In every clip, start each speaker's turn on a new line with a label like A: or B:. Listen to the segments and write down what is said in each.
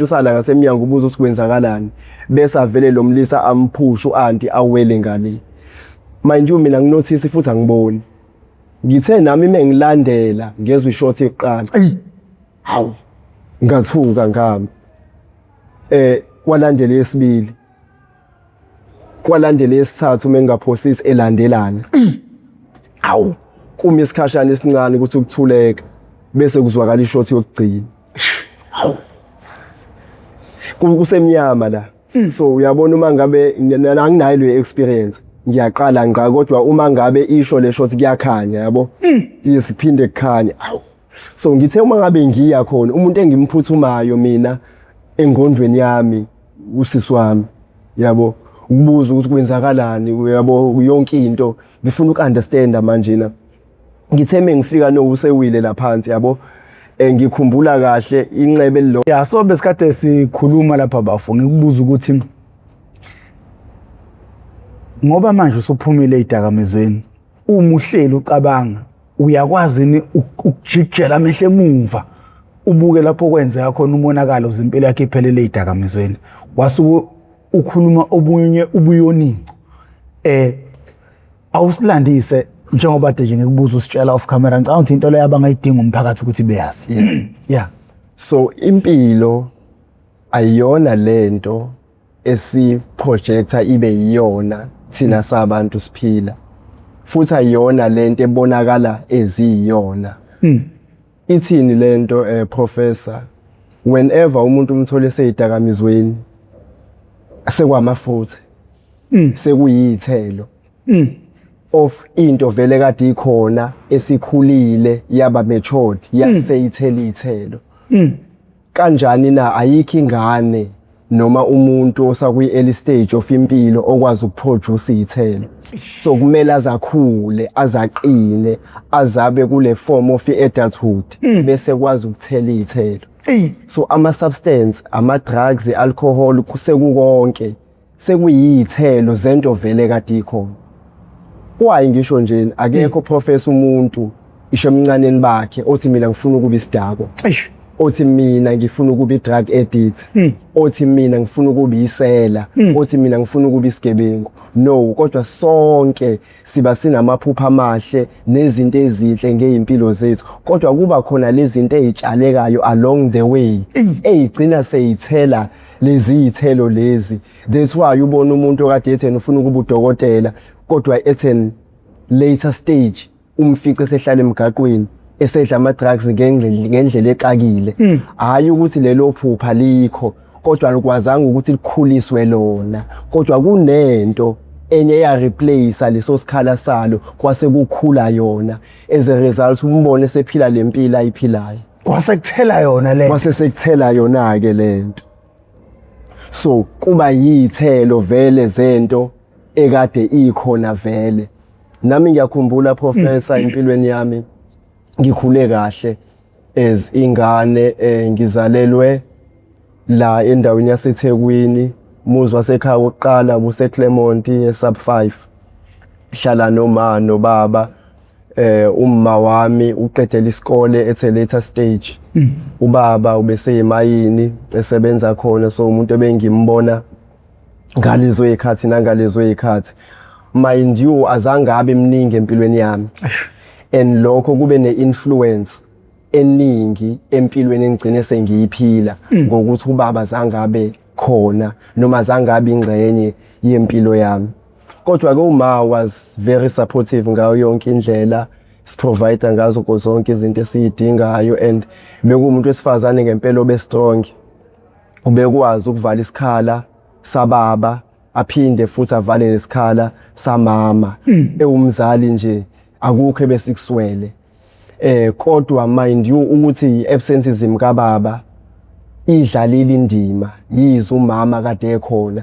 A: umuntu usala ngasemnyango ubuza usikwenzakalani bese avele lo mlisa amphusha uanti awele ngale. Mind you mina nginothisi futhi angiboni. Ngithe nami mengilandela ngezwe ishot eqala. Hawu. Ngathuka ngami. Kwalandela yesibili. Kwalandela yesithathu mengaphosisi elandelana. Hawu. Kuma isikhashana esincane ukuthi ukuthuleka bese kuzwakala ishot yokugcina. Hawu. Kusemnyama la. So uyabona uma ngabe anginayo le experience ngiyaqala ngqa kodwa uma ngabe isho le shot kuyakhanya yabo isiphinde kukhanya. So ngithe uma ngabe ngiya khona umuntu engimphuthumayo mina engondweni yami usisi wami yabo ukubuza ukuthi kwenzakalani yabo yonke into ngifuna ukunderstand manje na ngithe mengifika no usewile la phansi yabo ngikhumbula kahle inxebe lo
B: ya so besikade sikhuluma lapha bafu ngikubuza ukuthi ngoba manje usuphumile idakamizweni uma uhleli ucabanga uyakwazi ni ukujikela amehlo emuva ubuke lapho kwenzeka khona umonakalo zimpilo yakhe iphelele idakamizweni wasuku ukhuluma obunye ubuyoni awusilandise njengoba nje ngikubuza usitshela off camera ngicabanga ukuthi into leyo abangayidinga umphakathi ukuthi beyazi. Yeah.
A: So impilo ayiyona lento esiprojecta ibe yiyona thina sabantu siphila futhi ayiyona lento ebonakala eziyiyona. Ithini lento professor whenever umuntu umthole seyidakamizweni sekwamafutha sekuyithelo of into vele kade ikhona esikhulile yaba matured yaseyithela ithelo. Kanjani na ayikho ingane noma umuntu osakuyi early stage of impilo okwazi ukuproduce ithelo. So kumele azakhule azaqine azabe kule form of adulthood bese kwazi ukuthela ithelo. So ama substance ama drugs alcohol kusekukonke sekuyithelo zento vele kade ikhona. Why ngisho nje akekho professor umuntu isho emncaneni bakhe othi mina ngifuna ukuba isidako. Othi mina ngifuna ukuba i-drug addict. Othi mina ngifuna ukuba isela. Othi mina ngifuna ukuba isigebengu. No, kodwa sonke siba sinamaphupha amahle nezinto ezinhle ngeimpilo zethu. Kodwa kuba khona lezi zinto ezitshalekayo along the way. Eyigcina seyithela lezi ithelo lezi. That's why ubona umuntu okade ethena ufuna ukuba udokotela kodwa ethen later stage umfice esehlala emgaqweni esedla ama drugs ngendlela exakile. Hayi ukuthi lelo phupha likho kodwa alikwazanga ukuthi likhuliswe lona kodwa kunento enye ya replace leso sikhala salo kwase kukhula yona as a result umbone sephila lempilo ayiphilayo
B: kwasekuthela yona le
A: kwase sekuthela yona ke lento. So kuba yithelo vele zento ekade ikhona vele. Nami ngiyakhumbula professor empilweni yami ngikhule kahle as ingane ngizalelwe la endaweni yaseThekwini muzi wasekhaya oqala buse Clermont sub 5 hlala noma nobaba umma wami uqedela isikole at a later stage. Ubaba ubeseyimayini esebenza khona so umuntu ebengimbona ngalezo ezikhathi nangalezo ezikhathi mind you azange abe mningi empilweni yami and lokho kube neinfluence eningi empilweni engigcine sengiyiphila ngokuthi ubaba azange abe khona noma azange abe ingxenye yempilo yami. Kodwa ke uma was very supportive ngayo yonke indlela siprovide ngazo zonke izinto esiyidingayo and bekumuntu wesifazane ngempela obe strong ubekwazi ukuvala isikhala sababa aphinde futhi avale nesikhala samama ewumzali nje akukho besikuswele. Kodwa mind you ukuthi absenteeism kababa idlalile indima yizo umama kade ekhona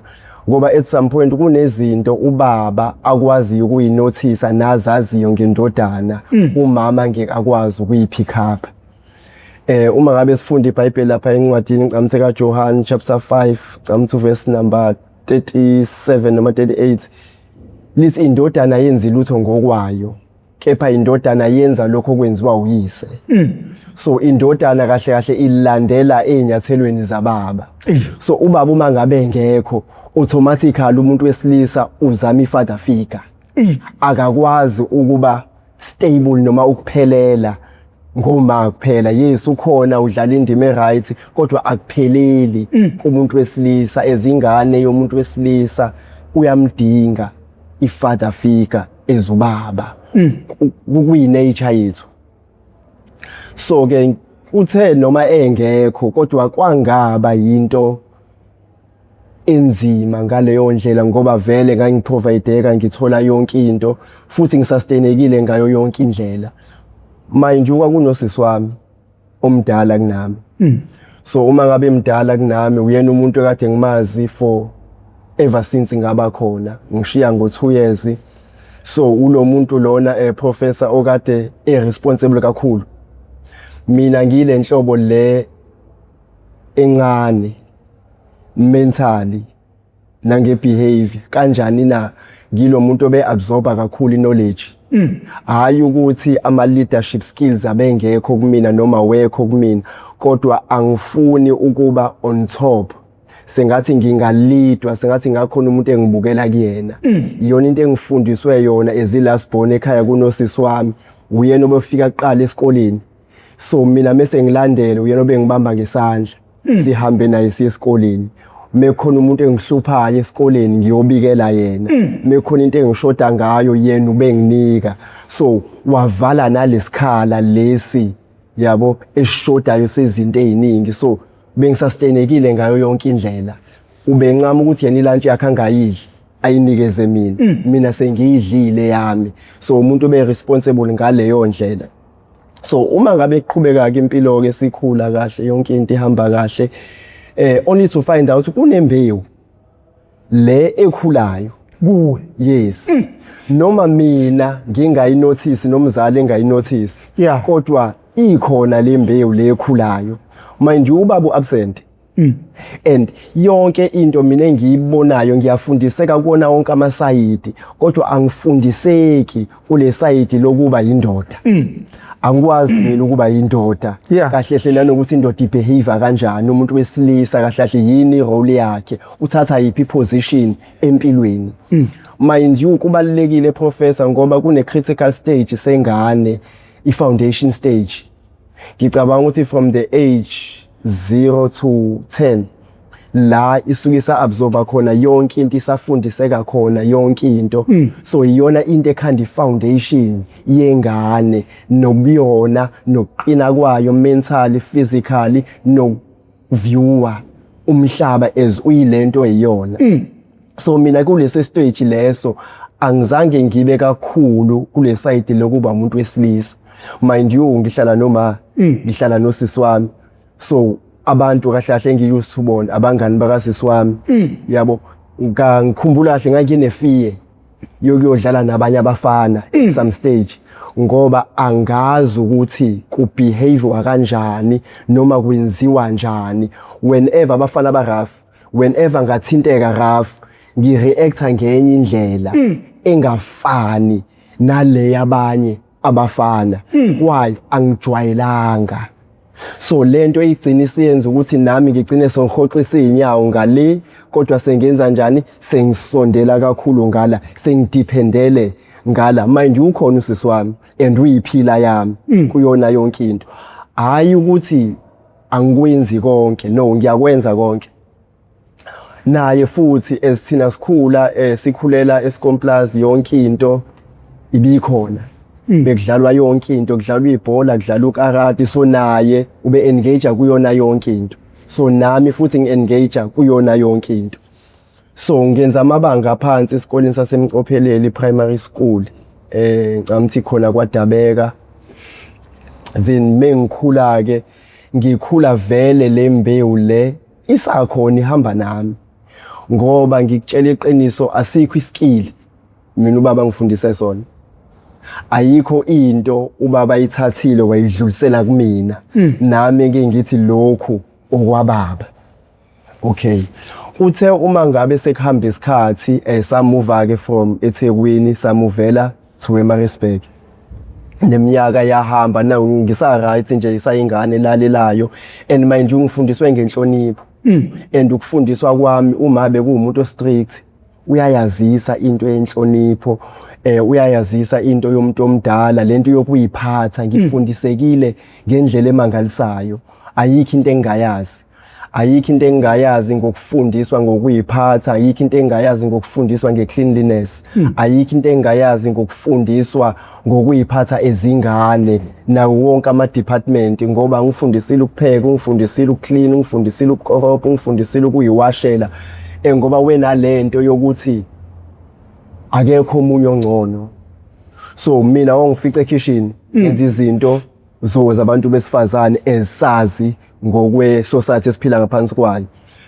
A: ngoba at some point kunezinto ubaba akwazi ukuyinothisa nazaziyo ngendodana umama ngeke akwazi ukuyipick up. Uma ngabe sifunda iBhayibheli lapha encwadini ngicamthe kaJohn chapter 5 ngicamthe verse number 37 noma 38 lithi indodana yenza lutho ngokwayo kepha indodana yenza lokho okwenziwa uyise. So indodana kahle kahle ilandela ezinyathelweni zababa. So ubaba uma ngabe engekho automatically umuntu wesilisa uzama ifather figure. Akakwazi ukuba stable noma ukuphelela ngoma kuphela. Yes ukhona udlala indima eright kodwa akupheleli kumuntu wesilisa ezingane yomuntu wesilisa uyamdinga ifather figure ezubaba. Kuyi nature yethu. So ke uthe noma engekho kodwa kwangaba into enzima ngaleyo ndlela ngoba vele ngangiprovideka ngithola yonke into futhi ngisastenekile ngayo yonke indlela. Manje kwakunosisi wami omdala kunami. So uma ngabe mdala kunami uyena umuntu ekade ngimazi for ever since ngaba khona. Ngishiya ngo2 years. So ulo muntu lona professor okade responsible kakhulu. Mina ngile nhlobo le encane mentally nange behavior kanjani na ngilo muntu obeabsorba kakhulu knowledge. Hayi ukuthi ama leadership skills abengekho kumina noma wekho kumina kodwa angifuni ukuba on top. Sengathi ngingalidwa sengathi ngakhona umuntu engibukela kuyena. Iyona into engifundiswe yona ezilast born ekhaya kunosisi wami. Uyena obefika kuqala esikoleni. So mina mase ngilandele uyena obengibamba ngesandla. Sihambe naye siye esikoleni. Mekhona umuntu engihluphayo esikoleni ngiyobikela yena. Mekhona into engishoda ngayo yena ubenginika. So wavala nalesikhala lesi yabo eshodayo sezinto eziningi. So bengisastenekile ngayo yonke indlela. Ubencama ukuthi yena ilunch yakhe angayidli ayinikeze mina. Mina sengiyidlile yami. So umuntu obe responsible ngaleyo ndlela. So uma ngabe iqhubeka ke impilo ke sikhula kahle yonke into ihamba kahle only to find out kunembewu le ekhulayo
B: kuwe.
A: Yes. Noma mina ngingayinotice nomzali engayinotice kodwa ikhona le mbewu le ekhulayo. Manje ubaba absent. And yonke into mina engiyibonayo ngiyafundiseka kuona wonke amasayidi kodwa angifundiseki kule sayidi lokuba indoda. Angikwazi mina ukuba indoda kahle hle nanokuthi indoda ibehavior kanjani umuntu wesilisa kahle hle yini role yakhe uthatha yipi position empilweni. Mind you kubalekile professor ngoba kune critical stage sengane I foundation stage. Ngicabanga ukuthi from the age 0 to 10 la isukisa absorba khona yonke into isafundiseka khona yonke into. So iyona into ekhanda ifoundation yengane nobuyona nokuqina kwayo mentally physically no viewer umhlaba as uyilento eyona. So mina kulesi stage leso angizange ngibe kakhulu kule side lokuba umuntu wesilisa. Mind you ngihlala noma ngihlala nosisi wami. So abantu kahle kahle engiyused to bona abangani bakasisi wami yabo ngikhumbula kahle ngakine fear yokuyodlala nabanye abafana at some stage ngoba angazi ukuthi ku behave kanjani noma kwenziwa kanjani whenever abafana ba rough whenever ngathinteka rough ngireacta ngenye indlela engafani nale yabanye abafana. Why angijwayelanga. So lento igcina isiyenza ukuthi nami ngigcine sengihoxisa inyawo ngale kodwa sengenza kanjani sengisondela kakhulu ngala sengidependele ngala. Mind ukhona usisi wami and uyiphila yami kuyona yonke into. Hayi ukuthi angikwenzi konke, no ngiyakwenza konke. Naye futhi esithina sikhula sikhulela eScomplaza yonke into ibikhona. Bekudlalwa yonke into, kudlalwa ibhola, kudlalwa ukarate, so naye ube engage kuyona yonke into. So nami futhi ngiengage kuyona yonke into. So ngenza amabanga phansi esikoleni sasemcopheleli primary school ngicamthi khona kwaDabeka. Then mengikhula ke ngikhula vele lembewu le isakhona ihamba nami ngoba ngikutshela iqiniso asikho iskill mina ubaba ngifundise sona. Ayikho into ubaba ayithathile wayidlulisela kumina nami ke ngithi lokhu okwababa. Okay, uthe uma ngabe sekuhamba isikhathi samove ke from eThekwini samuvela to eMaritzburg. neminyaka yahamba na ngisa right nje isayingane lalelayo and mind you ngifundiswe ngenhlonipho and ukufundiswa kwami uma bekuwumuntu strict uyayazisa into yenhlonipho uyayazisa into yomuntu omdala lento yokuyiphatha ngifundisekile ngendlela emangalisayo ayikho into engayazi ayikho into engayazi ngokufundiswa ngokuyiphatha ayikho into engayazi ngokufundiswa ngecleanliness ayikho into engayazi ngokufundiswa ngokuyiphatha ezingane nawo wonke ama department ngoba ngifundisile ukupheka ngifundisile ukuclean ngifundisile ukukoropa ngifundisile ukuyiwashela ngoba wena lento yokuthi akekho umunye ongcono so mina ongifica ekitchen ngenza izinto zabantu besifazane esazi ngokwe society esiphila ngaphansi kwayo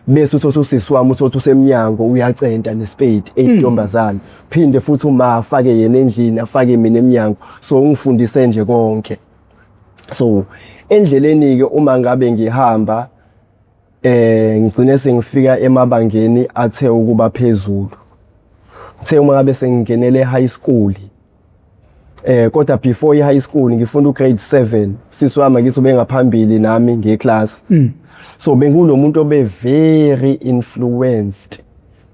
A: bese uthothi usisi wami uthothi usemnyango uyacenta nespade eyintombazana phinde futhi uma afake yena endlini afake mina emnyango so ungifundise nje konke so endleleni ke uma ngabe ngihamba ngigcine sengifika emabangeni athe ukuba phezulu uthe uma ngabe sengingenele high school kodwa before i high school ngifunda ugrade 7 sisi wami ngithi ubengaphambili nami ngeclass so bengunomuntu obe very influenced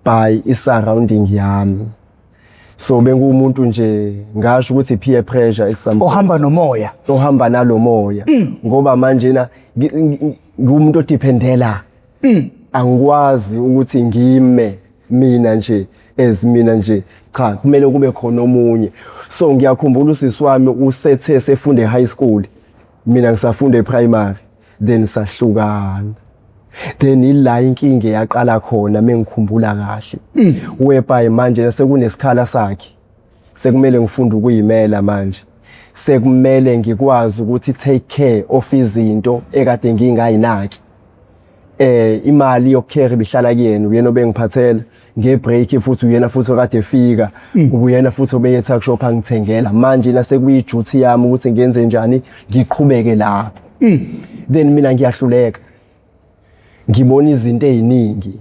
A: by i surrounding yami so bengumuntu nje ngasho ukuthi peer pressure is something ohamba nalo moya ngoba manje na ngumuntu odependela angikwazi ukuthi ngime mina nje cha kumele kube khona omunye so ngiyakhumbula usisi wami usethe sefunde high school mina ngisafunda eprimary then sahlukana then ila inkinga yaqala khona mengikhumbula kahle whereby manje sekunesikhala sakhe sekumele ngifunde ukuyimela manje sekumele ngikwazi ukuthi take care of izinto ekade ngingayinaki imali yokucare bihlala kuyena uyena obengiphathela ngebreak futhi uyena futhi okade efika uyena futhi obeye tuck shop angithengela manje la sekuyi duty yami ukuthi ngenze njani ngiqhubeke lapho then mina ngiyahluleka ngibona izinto eziningi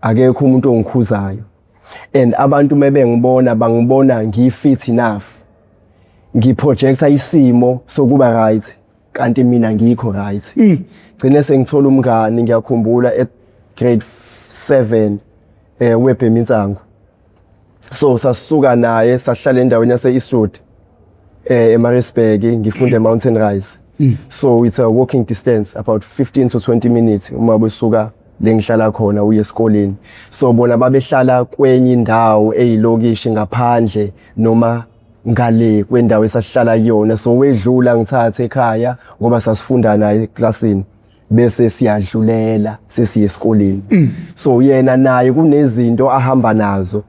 A: akekho umuntu ongikhuzayo and abantu mebengibona bangibona ngifit enough ngiprojecta isimo sokuba right kanti mina ngikho right gcine sengithola umngani ngiyakhumbula at grade 7 weBheminsango so sasuka naye sahlala endaweni yase Eastwood eMaritzburg ngifunda eMountain Rise so it's a walking distance about 15 to 20 minutes uma besuka lengihlala khona uye esikoleni so bona babehlala kwenye indawo eyilokishi ngaphandle noma ngale kwendawo esasihlala kuyona so wedlula ngithathe ekhaya ngoba sasifunda naye eclassini bese siyadlulela sesiye esikoleni so yena naye kunezinto ahamba nazo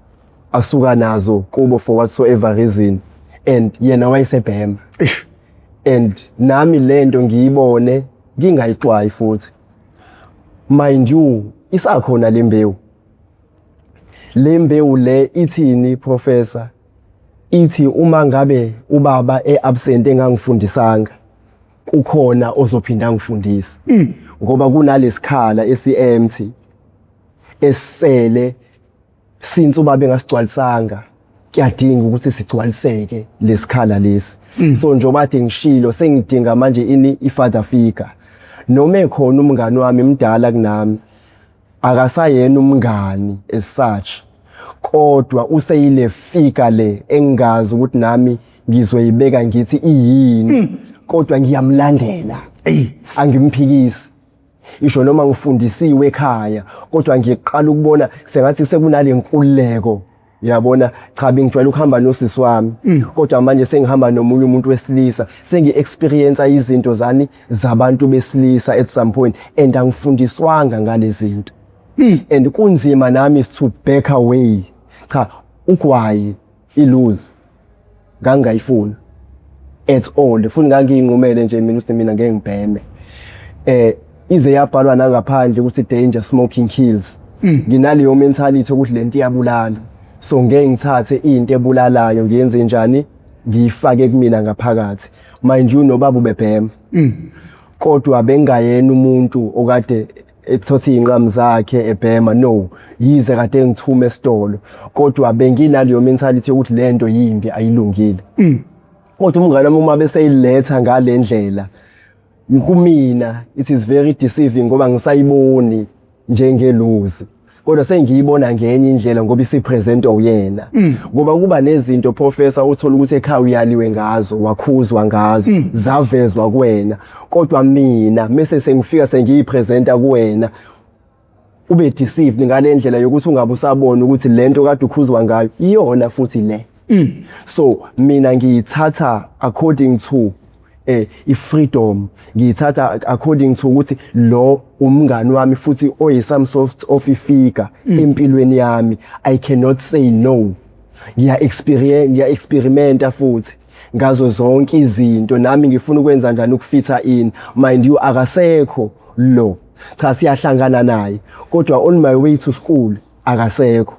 A: asuka nazo kubo for whatsoever reason and yena wayesebhema and nami lento ngiyibone ngingayixwayi futhi mind you isakhona lembewu le ithini professor ithi uma ngabe ubaba eabsent engangifundisanga kukhona ozophinda ngifundisa ngoba kunalesikhala esi-empty esele since ubaba engasigcwalisanga kuyadinga ukuthi sigcwaliseke lesikhala lesi so njengoba ade ngishilo sengidinga manje ini i-father figure noma ekhona umngani wami mdala kunami akasayena umngani as such kodwa useyile figure le engazi ukuthi nami ngizoyibeka ngithi iyini kodwa ngiyamlandela angimphikisi isho noma ngifundisiwe ekhaya kodwa ngiqala ukubona sengathi sekunale nkululeko yabona cha bengijwayele ukuhamba nosisi wami kodwa manje sengihamba nomunye umuntu wesilisa sengi-experience izinto zabantu besilisa at some point and angifundiswanga ngale zinto and kunzima nami to back away cha ugwayi ilose ngangayifuna at all futhi ngangiyinqumele nje mina ukuthi mina ngeke ngibheme ize yabhalwa nangaphandle ukuthi danger smoking kills nginaleyo mentality ukuthi lento iyabulala so ngeke ngithathe into ebulalayo ngiyenze njani ngiyifake kumina ngaphakathi mind you nobaba ubebhema kodwa bengayena umuntu okade ethothi inqamu zakhe ebhema no yize kade ngithume esitolo kodwa benginaleyo mentality ukuthi lento yimbi ayilungile kodwa umngane wami uma beseyiletha ngalendlela kumina it is very deceiving ngoba ngisayiboni njengeluzi, kodwa sengiyibona ngenye indlela ngoba isipresento uyena. Ngoba kuba nezinto professor uthola ukuthi ekhaya uyaliwe ngazo, wakhuzwa ngazo, zavezwa kuwena, kodwa mina mase sengifika sengiyipresenta kuwena ube deceived ngalendlela yokuthi ungabe usabona ukuthi lento kade ukhuzwa ngayo iyona futhi le. So mina ngiyithatha according to i-freedom, ngiyithatha according to ukuthi lo umngani wami futhi some sort of ifigure empilweni yami. I cannot say no. Ngiya experimenta futhi ngazo zonke izinto, nami ngifuna ukwenza njani ukufitha in. Mind you, akasekho lo, cha siyahlangana naye, kodwa on my way to school akasekho.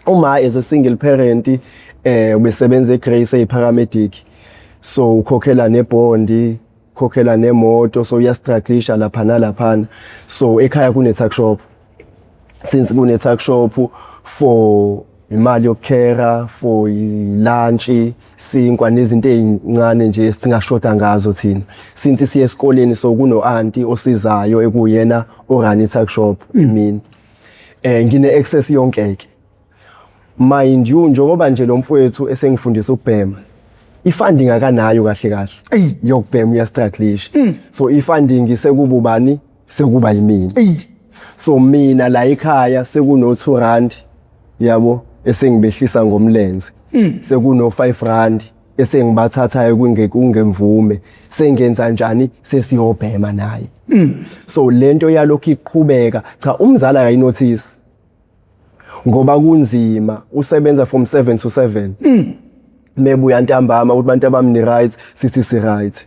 A: Uma as a single parent ubesebenza eGrace eparamedic, so ukhokhela nebondi, ukhokhela nemoto, so uyastrugglisha lapha nalaphana. So ekhaya kune tuck shop, since kune tuck shop for imali yokukhera, for lunch, sinkwa nezinto ezincane nje singashoda ngazo thina. Since siye esikoleni so kuno auntie osizayo ekuyena orani tuck shop mina. Ngine access yonke ke. Mind you, njengoba nje lo mfowethu esengifundisa ukubhema, ifunding akanayo kahle kahle yokubhema, uyastrugglisha. So ifunding sekuba ubani, sekuba yimina. So mina la ekhaya sekuno 2 rand yabo esengibehlisa ngomlenze, sekuno 5 rand esengibathathayo kungemvume, sengenza njani sesiyobhema naye. So lento yalokho iqhubeka, cha umzala akayinotice ngoba kunzima, usebenza from 7 to 7. Mebuya ntambama ukuthi bantu abami ni right, sithi si right.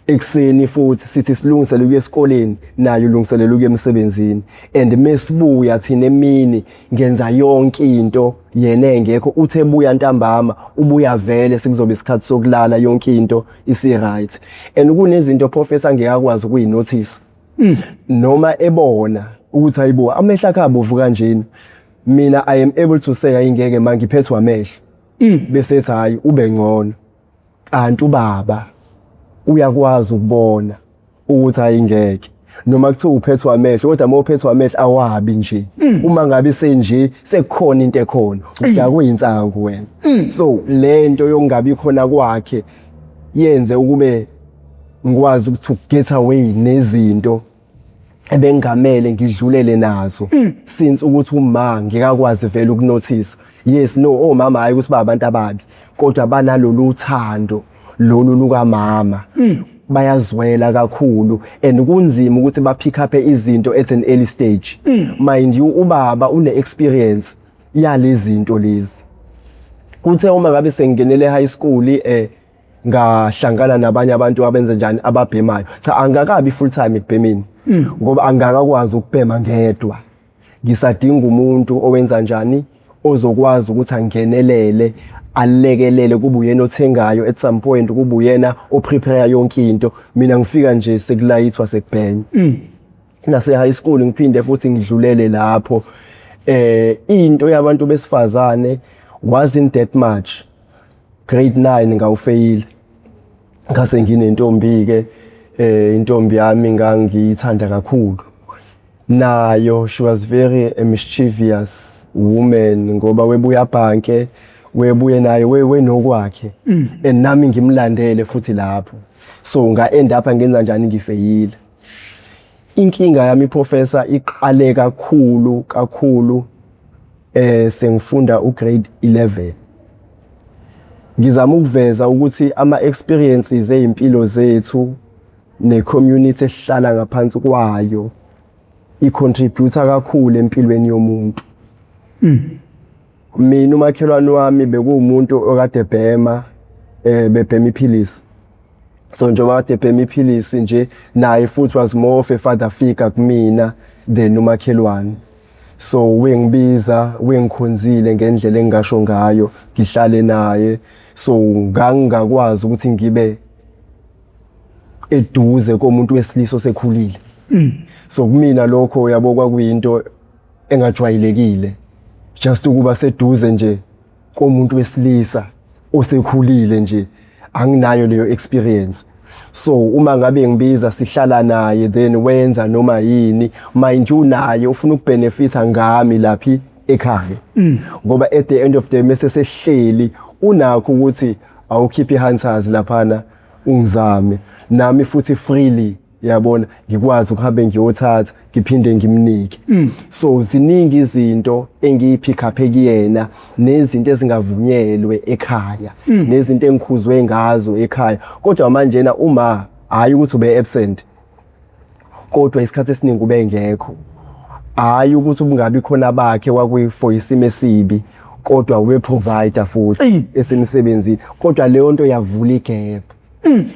A: Ekseni futhi sithi silungiselele ukuya esikoleni, nayo ulungiselele ukuya emsebenzini. And mesibuya thina emini ngenza yonke into, yena engekho, uthe ebuya ntambama ubuya vele sekuzobe isikhathi sokulala, yonke into isi right. And kunezinto professor ngekakwazi ukuyinotice. Noma ebona ukuthi hayibo amehla akhe abovu kanjeni, mina I am able to say ayingeke mangiphethwe amehlo bese ethi hayi ube ngcono. Kanti ubaba uyakwazi ukubona ukuthi ayingeke, noma kuthiwa uphethwe amehlo, kodwa uma uphethwe amehlo awabi nje. Uma ngabe senje sekukhona into ekhona, udakwe insangu wena. So lento yokungabi khona kwakhe yenze ukube ngikwazi ukuthi get away nezinto ebengamele ngidlulele nazo, since ukuthi uma ngikakwazi vele ukunotice. Yes, no, omama hayi ukuthi babantu ababi, kodwa banalolu uthando lolu lukamama, bayazwela kakhulu, and kunzima ukuthi ba pick up izinto at an early stage. Mind you, ubaba une experience yalezi zinto lezi. Kuthe uma ngabe sengingenele high school ngahlangana nabanye abantu abenza njani ababhemayo, cha angakabi full time ekubhemeni, ngoba angakakwazi ukubhema ngedwa. Ngisadinga umuntu owenza njani, ozokwazi ukuthi angenelele, alekelele, kube uyena othengayo at some point, kube uyena oprepare yonke into, mina ngifika nje sekulayithwa sekubhenya. Nase high school ngiphinde futhi ngidlulele lapho. Into yabantu besifazane wasn't that much. Grade 9 ngawufeyila, ngase nginentombi ke, intombi yami ngangiyithanda kakhulu nayo. She was very mischievous woman, ngoba webuya bhanke, webuye naye wenokwakhe, and nami ngimlandele futhi lapho. So nga end up ngenza njani, ngifeyila. Inkinga yami professor iqale kakhulu sengifunda ugrade 11. Ngizama ukuveza ukuthi ama experiences ezimpilo zethu ne community esihlala ngaphansi kwayo icontributor kakhulu empilweni yomuntu. Mina umakhelwane wami bekuwumuntu okade bhema, bebhema iphilisi. So njengoba kade bhema iphilisi nje, naye futhi was more of a father figure kumina than umakhelwane. So wengibiza, wengikhonzile ngendlela engasho ngayo, ngihlale naye. So ngangakwazi ukuthi ngibe eduze komuntu wesilisa osekhulile. So kumina lokho yabo kwakuyinto engajwayelekile, just ukuba seduze nje komuntu wesilisa osekhulile nje. anginayo leyo experience. So uma ngabe ngibiza sihlala naye then wenza noma yini mind you naye ufuna ukubenefita ngami laphi ekhaya ngoba at the end of the day mase sehleli unakho ukuthi awukhiphi hunters laphana ungizame nami futhi freely yabona ngikwazi ukuhambe ngiyothatha ngiphinde ngimnike. So ziningi izinto engiyipick up ekuyena nezinto ezingavunyelwe ekhaya nezinto engikhuzwe ngazo ekhaya kodwa manje na uma hayi ukuthi ube absent kodwa isikhathi esiningi ube ngekho hayi ukuthi ubungabi khona bakhe kwakuyi for isimo esibi kodwa we provider futhi esemsebenzini kodwa leyo nto yavula igap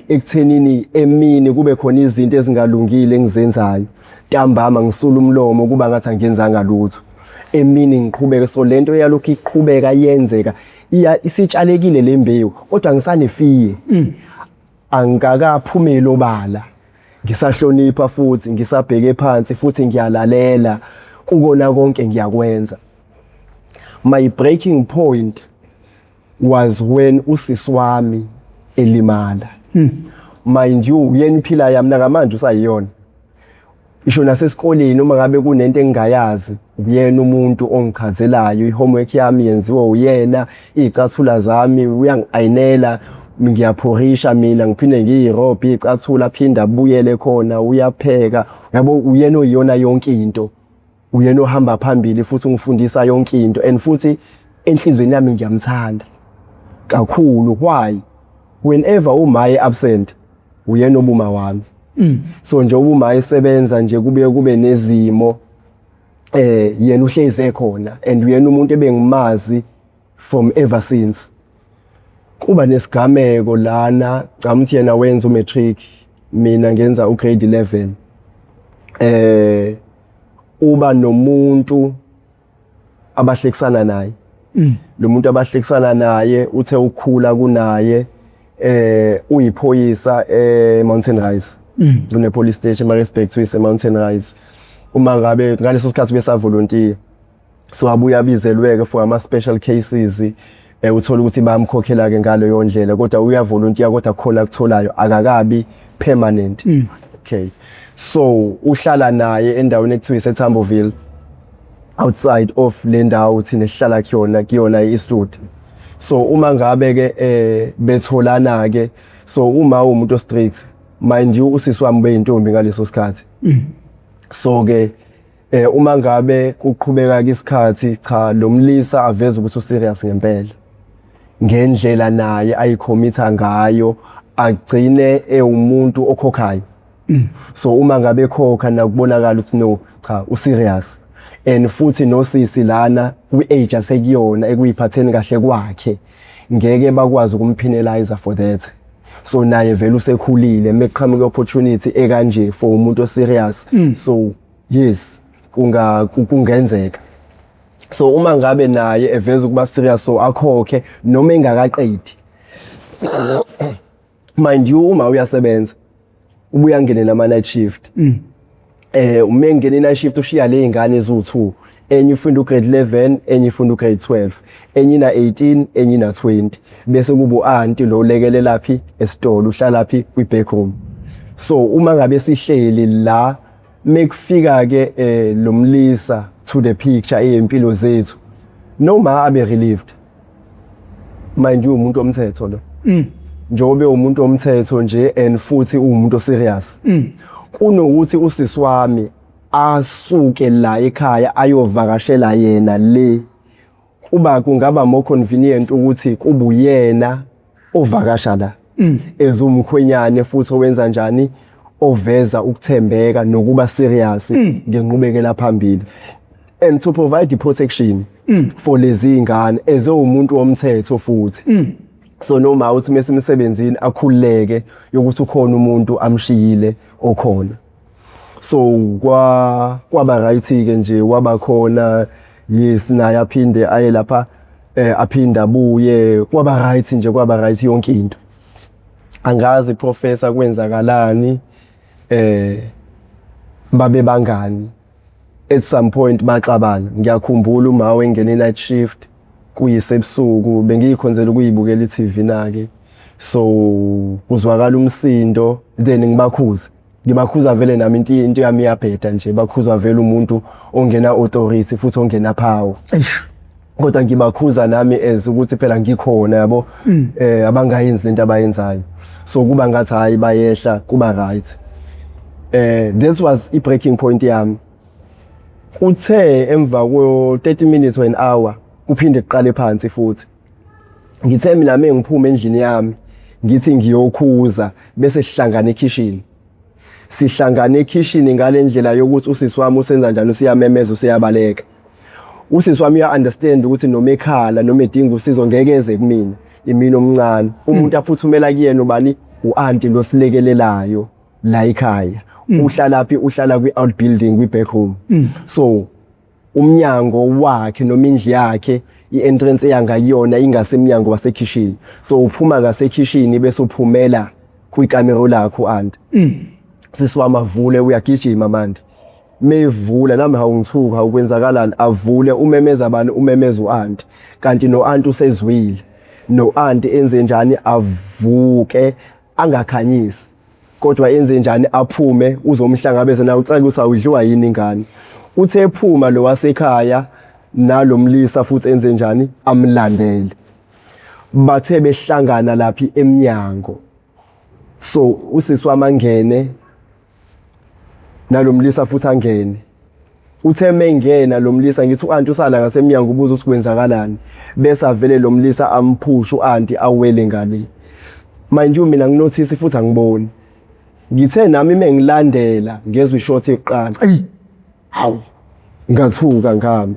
A: ekuthenini emini kube khona izinto ezingalungile engizenzayo ntambama ngisula umlomo kuba ngathi angenzanga lutho emini ngiqhubeke so lento yalokho iqhubeka yenzeka isitshalekile lembewu kodwa ngisanefiye angikakaphumela obala ngisahlonipha futhi ngisabheke phansi futhi ngiyalalela kukona konke ngiyakwenza. My breaking point was when usisi wami elimala. Mind you yena iphila yami nakamanje usayiyona isho nasesikoleni uma ngabe kunento engingayazi uyena umuntu ongichazelayo ihomework yami yenziwa uyena icathula zami uyangiayinela ngiyaphorisha mina ngiphinde ngiyirobhe icathula phinda abuyele khona uyapheka yabo uyena oyiyona yonke into uyena ohamba phambili futhi ungifundisa yonke into and futhi enhlizweni yami ngiyamthanda kakhulu. Why? Whenever umaye absent uyena obuma wami so nje uma esebenza nje kube nezimo yena uhlezi ekhona and uyena umuntu ebengimazi from ever since kuba nesigameko lana camthi yena wenza umatric mina ngenza ugrade 11 uba nomuntu abahlekisana naye lo muntu abahlekisana naye uthe ukukhula kunaye uyiphoyisa Mountain Rise kune police station respect to Mountain Rise uma ngabe ngaleso sikhathi besa volunteer so abuya bizelweke for ama special cases uthola ukuthi bayamkhokhela ke ngalo yondlela kodwa uya volunteer kodwa khona akutholayo akakabi permanent. Okay, so uhlala naye endaweni ekuthiwa iseThamboville outside of le ndawo thina esihlala kuyona iStudio. So uma ngabe ke betholana ke so uma umuntu strict mind you usisi wami beyintombi ngaleso sikhathi so ke uma ngabe kuqhubeka isikhathi cha lo Mlisa aveza ukuthi userious ngempela ngendlela naye ayikhomitha ngayo agcine umuntu okhokhayo. So uma ngabe khokha nakubonakala ukuthi no cha userious and futhi nosisi lana kwi-age asekuyona ekuyiphatheni kahle kwakhe ngeke bakwazi ukumpenalize for that. So naye vele usekhulile mekuqhamuka opportunity ekanje for umuntu oserious so yes kungenzeka. So uma ngabe naye eveza ukuba serious so akhokhe noma engakaqedi mind you uma uyasebenza ubuya ngenela ama night shift uma ngene night shift ushiya le ingane ezu2 enye ufunda ugrade 11 enye ufunda ugrade 12 enye ina 18 enye ina 20 bese kuba uanti lo lekele laphi esitolo uhlala laphi kwi-back room. So uma ngabe sihleli la mekufika ke lo Mlisa to the picture eyempilo zethu noma abe relieved mind you umuntu omthetho lo njobe umuntu omthetho nje and futhi umuntu serious kunokuthi usisi wami asuke la ekhaya ayovakashela yena le kuba kungaba more convenient ukuthi kubuyena ovakasha la ezumkhwenyane futhi owenza njani oveza ukuthembeka nokuba serious ngenqubekela phambili and to provide the protection for lezi ingane eze umuntu womthetho futhi so noma uthi mesemsebenzini akhuleke yokuthi ukhona umuntu amshiyile okhona. So kwaba right ke nje waba khona yes naye aphinde aye lapha aphinda abuye kwaba right nje kwaba right yonke into angazi professor kwenzakalani babe bangani at some point baxabana. Ngiyakhumbula uma wengene night shift kuyisebusuku bengiyikhonzela ukuyibukela iTV nake so kuzwakala umsindo then ngibakhuza vele nami into yami iyabheda nje bakhuza vele umuntu ongena authority futhi ongena power kodwa ngibakhuza nami as ukuthi phela ngikhona yabo abangayenzi lento abayenzayo so kuba ngathi hayi bayehla kuba right that was I breaking point yami uthe emva ko 30 minutes or an hour uphinde iqale phansi futhi ngithe mina mengiphuma endlini yami ngithi ngiyokhuza bese sihlangana ekitchen sihlangana ekitchen ngalendlela yokuthi usisi wami usenza njani usiyamemeza usiyabaleka usisi wami uya understand ukuthi noma ekhala noma edinga usizo ngekeze kumina imini omncane umuntu aphuthumela kuyena ubani uanti lo silekelelayo la ekhaya uhlala phi uhlala kwi outbuilding kwi back home so umnyango wakhe noma indlu yakhe i-entrance eyangayona ingasemnyango wasekitchen so uphuma ngasekitchen bese uphumela kwikamero lakho anti sisiwama vule uyagijima manje mevula nami hawungithuka ukwenzakalani avule umemeza abantu umemeza uanti kanti noanti usezwile noanti enze njani avuke angakhanyisi kodwa enze njani aphume uzomhlangabeza na ucela usawudliwa yini ingane uthe ephuma lo wasekhaya nalomlisa futhi enze njani amlandele bathe behlangana laphi eminyango so usisi wamangene nalomlisa futhi angene uthe mengena lomlisa ngithi uanti usala ngasemnyango ubuza usikwenzakalani bese avele lomlisa amphusha uanti awele ngale manje mina nginothisi futhi angiboni ngithe nami mengilandela ngezwe ishot eqala hawu ngathuka ngami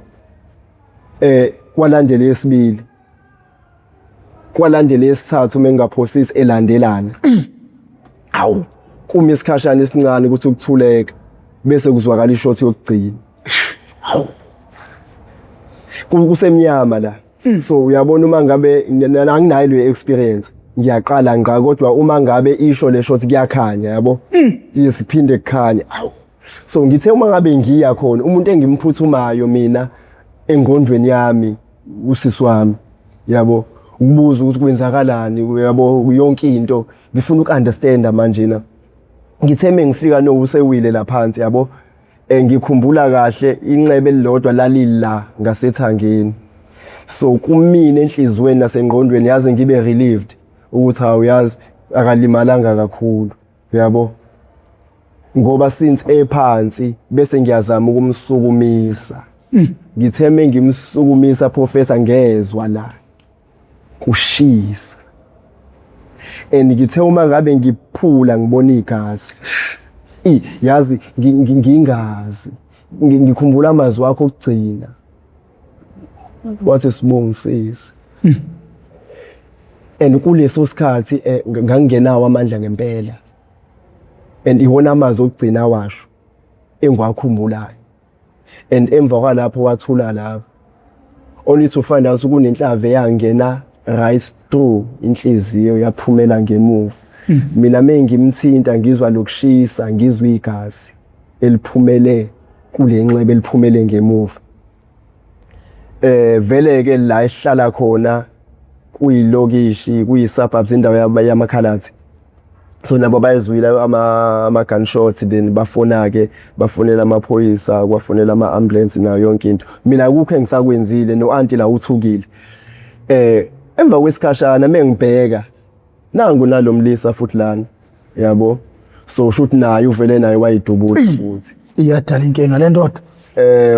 A: kwalandela yesibili kwalandela yesithathu mengaphosisi elandelana hawu kuma isikhashana esincane ukuthi ukuthuleka bese kuzwakala ishot yokugcina hawu kusemnyama la so uyabona uma ngabe anginayo le experience ngiyaqala ngqa kodwa uma ngabe isho le shot kuyakhanya yabo isiphinde kukhanya awu so ngithe uma ngabe ngiya khona umuntu engimphuthumayo mina engondweni yami usisi wami yabo ukubuza ukuthi kwenzakalani yabo yonke into ngifuna ukunderstand manje na ngithe mengifika no usewile la phansi yabo ngikhumbula kahle inxebe elilodwa lalila ngasethangeni so kumina enhlizweni nasengqondweni yazi ngibe relieved ukuthi awuyazi akalimalanga kakhulu yabo ngoba since ephansi bese ngiyazama ukumsukumisa ngitheme ngimsukumisa professor ngezwe la kushisa ngithe uma ngabe ngiphula ngibona igazi yazi ngingazi ngikhumbula amazwi wakho okugcina wathi sibongisisi kuleso sikhathi ngangenawo amandla ngempela iwona amazwi okugcina washo engwakhumbulayo emva kwalapho wathula lapho only to find out kunenhlave yangena right through inhliziyo yaphumela ngemuva mina mengimthinta ngizwa lokushisa ngizwa igazi eliphumele kule nxebe eliphumele ngemuva vele ke la ehlala khona kuyilokishi kuyisuburbs indawo yamakhalathi so nabo bayezwila ama gunshots then bafonela amaphoyisa kwafonela ama ambulance nayo yonke into mina kukho engisakwenzile noanti la uthukile emva kwesikhashana mengibheka nangu nalomlisa futhi lana yabo so shoot naye uvele naye wayidubula futhi
B: iyadala inkinga le ndoda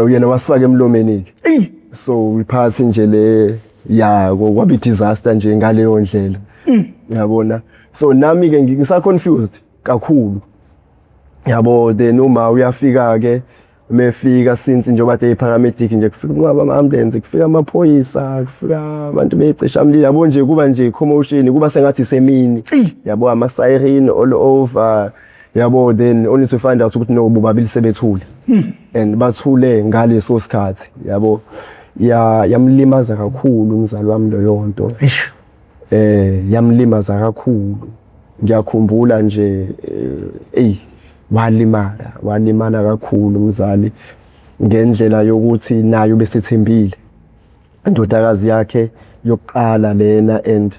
A: uyena wasifaka emlomeni ke so iphathi nje le ya kwabi disaster nje ngaleyo ndlela yabona so nami ke ngisa confused kakhulu yabo then uma uyafika ke mefika since nje bathe paramedic nje kufika ngaba ama ambulance kufika amaphoyisa kufika abantu becisha umlilo yabo nje kuba nje commotion kuba sengathi semini yabo ama siren all over yabo then only to find out ukuthi no bobabili sebethule and bathule ngaleso sikhathi yabo yamlimaza kakhulu umzali wami lo yonto yamlimaza kakhulu ngiyakhumbula nje walimala kakhulu umzali ngendlela yokuthi nayo besethembile indodakazi yakhe yokuqala lena and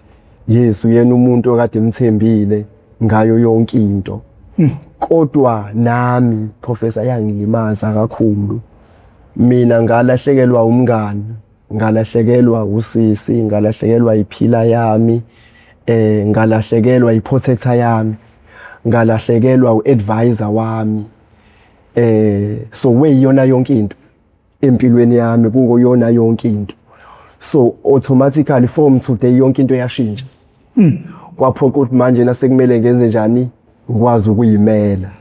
A: Yesu yena umuntu okade emthembile ngayo yonke into. Kodwa nami Professor yangilimaza kakhulu. Mina ngalahlekelwa umngani, ngalahlekelwa usisi, ngalahlekelwa iphila yami, ngalahlekelwa iprotector yami, ngalahlekelwa uadvisor wami. So weyiyona yonke into empilweni yami, kuko yona yonke into. So automatically from today yonke into yashintsha. Kwaphoqa ukuthi manje nasekumele ngenze njani ngikwazi ukuyimela.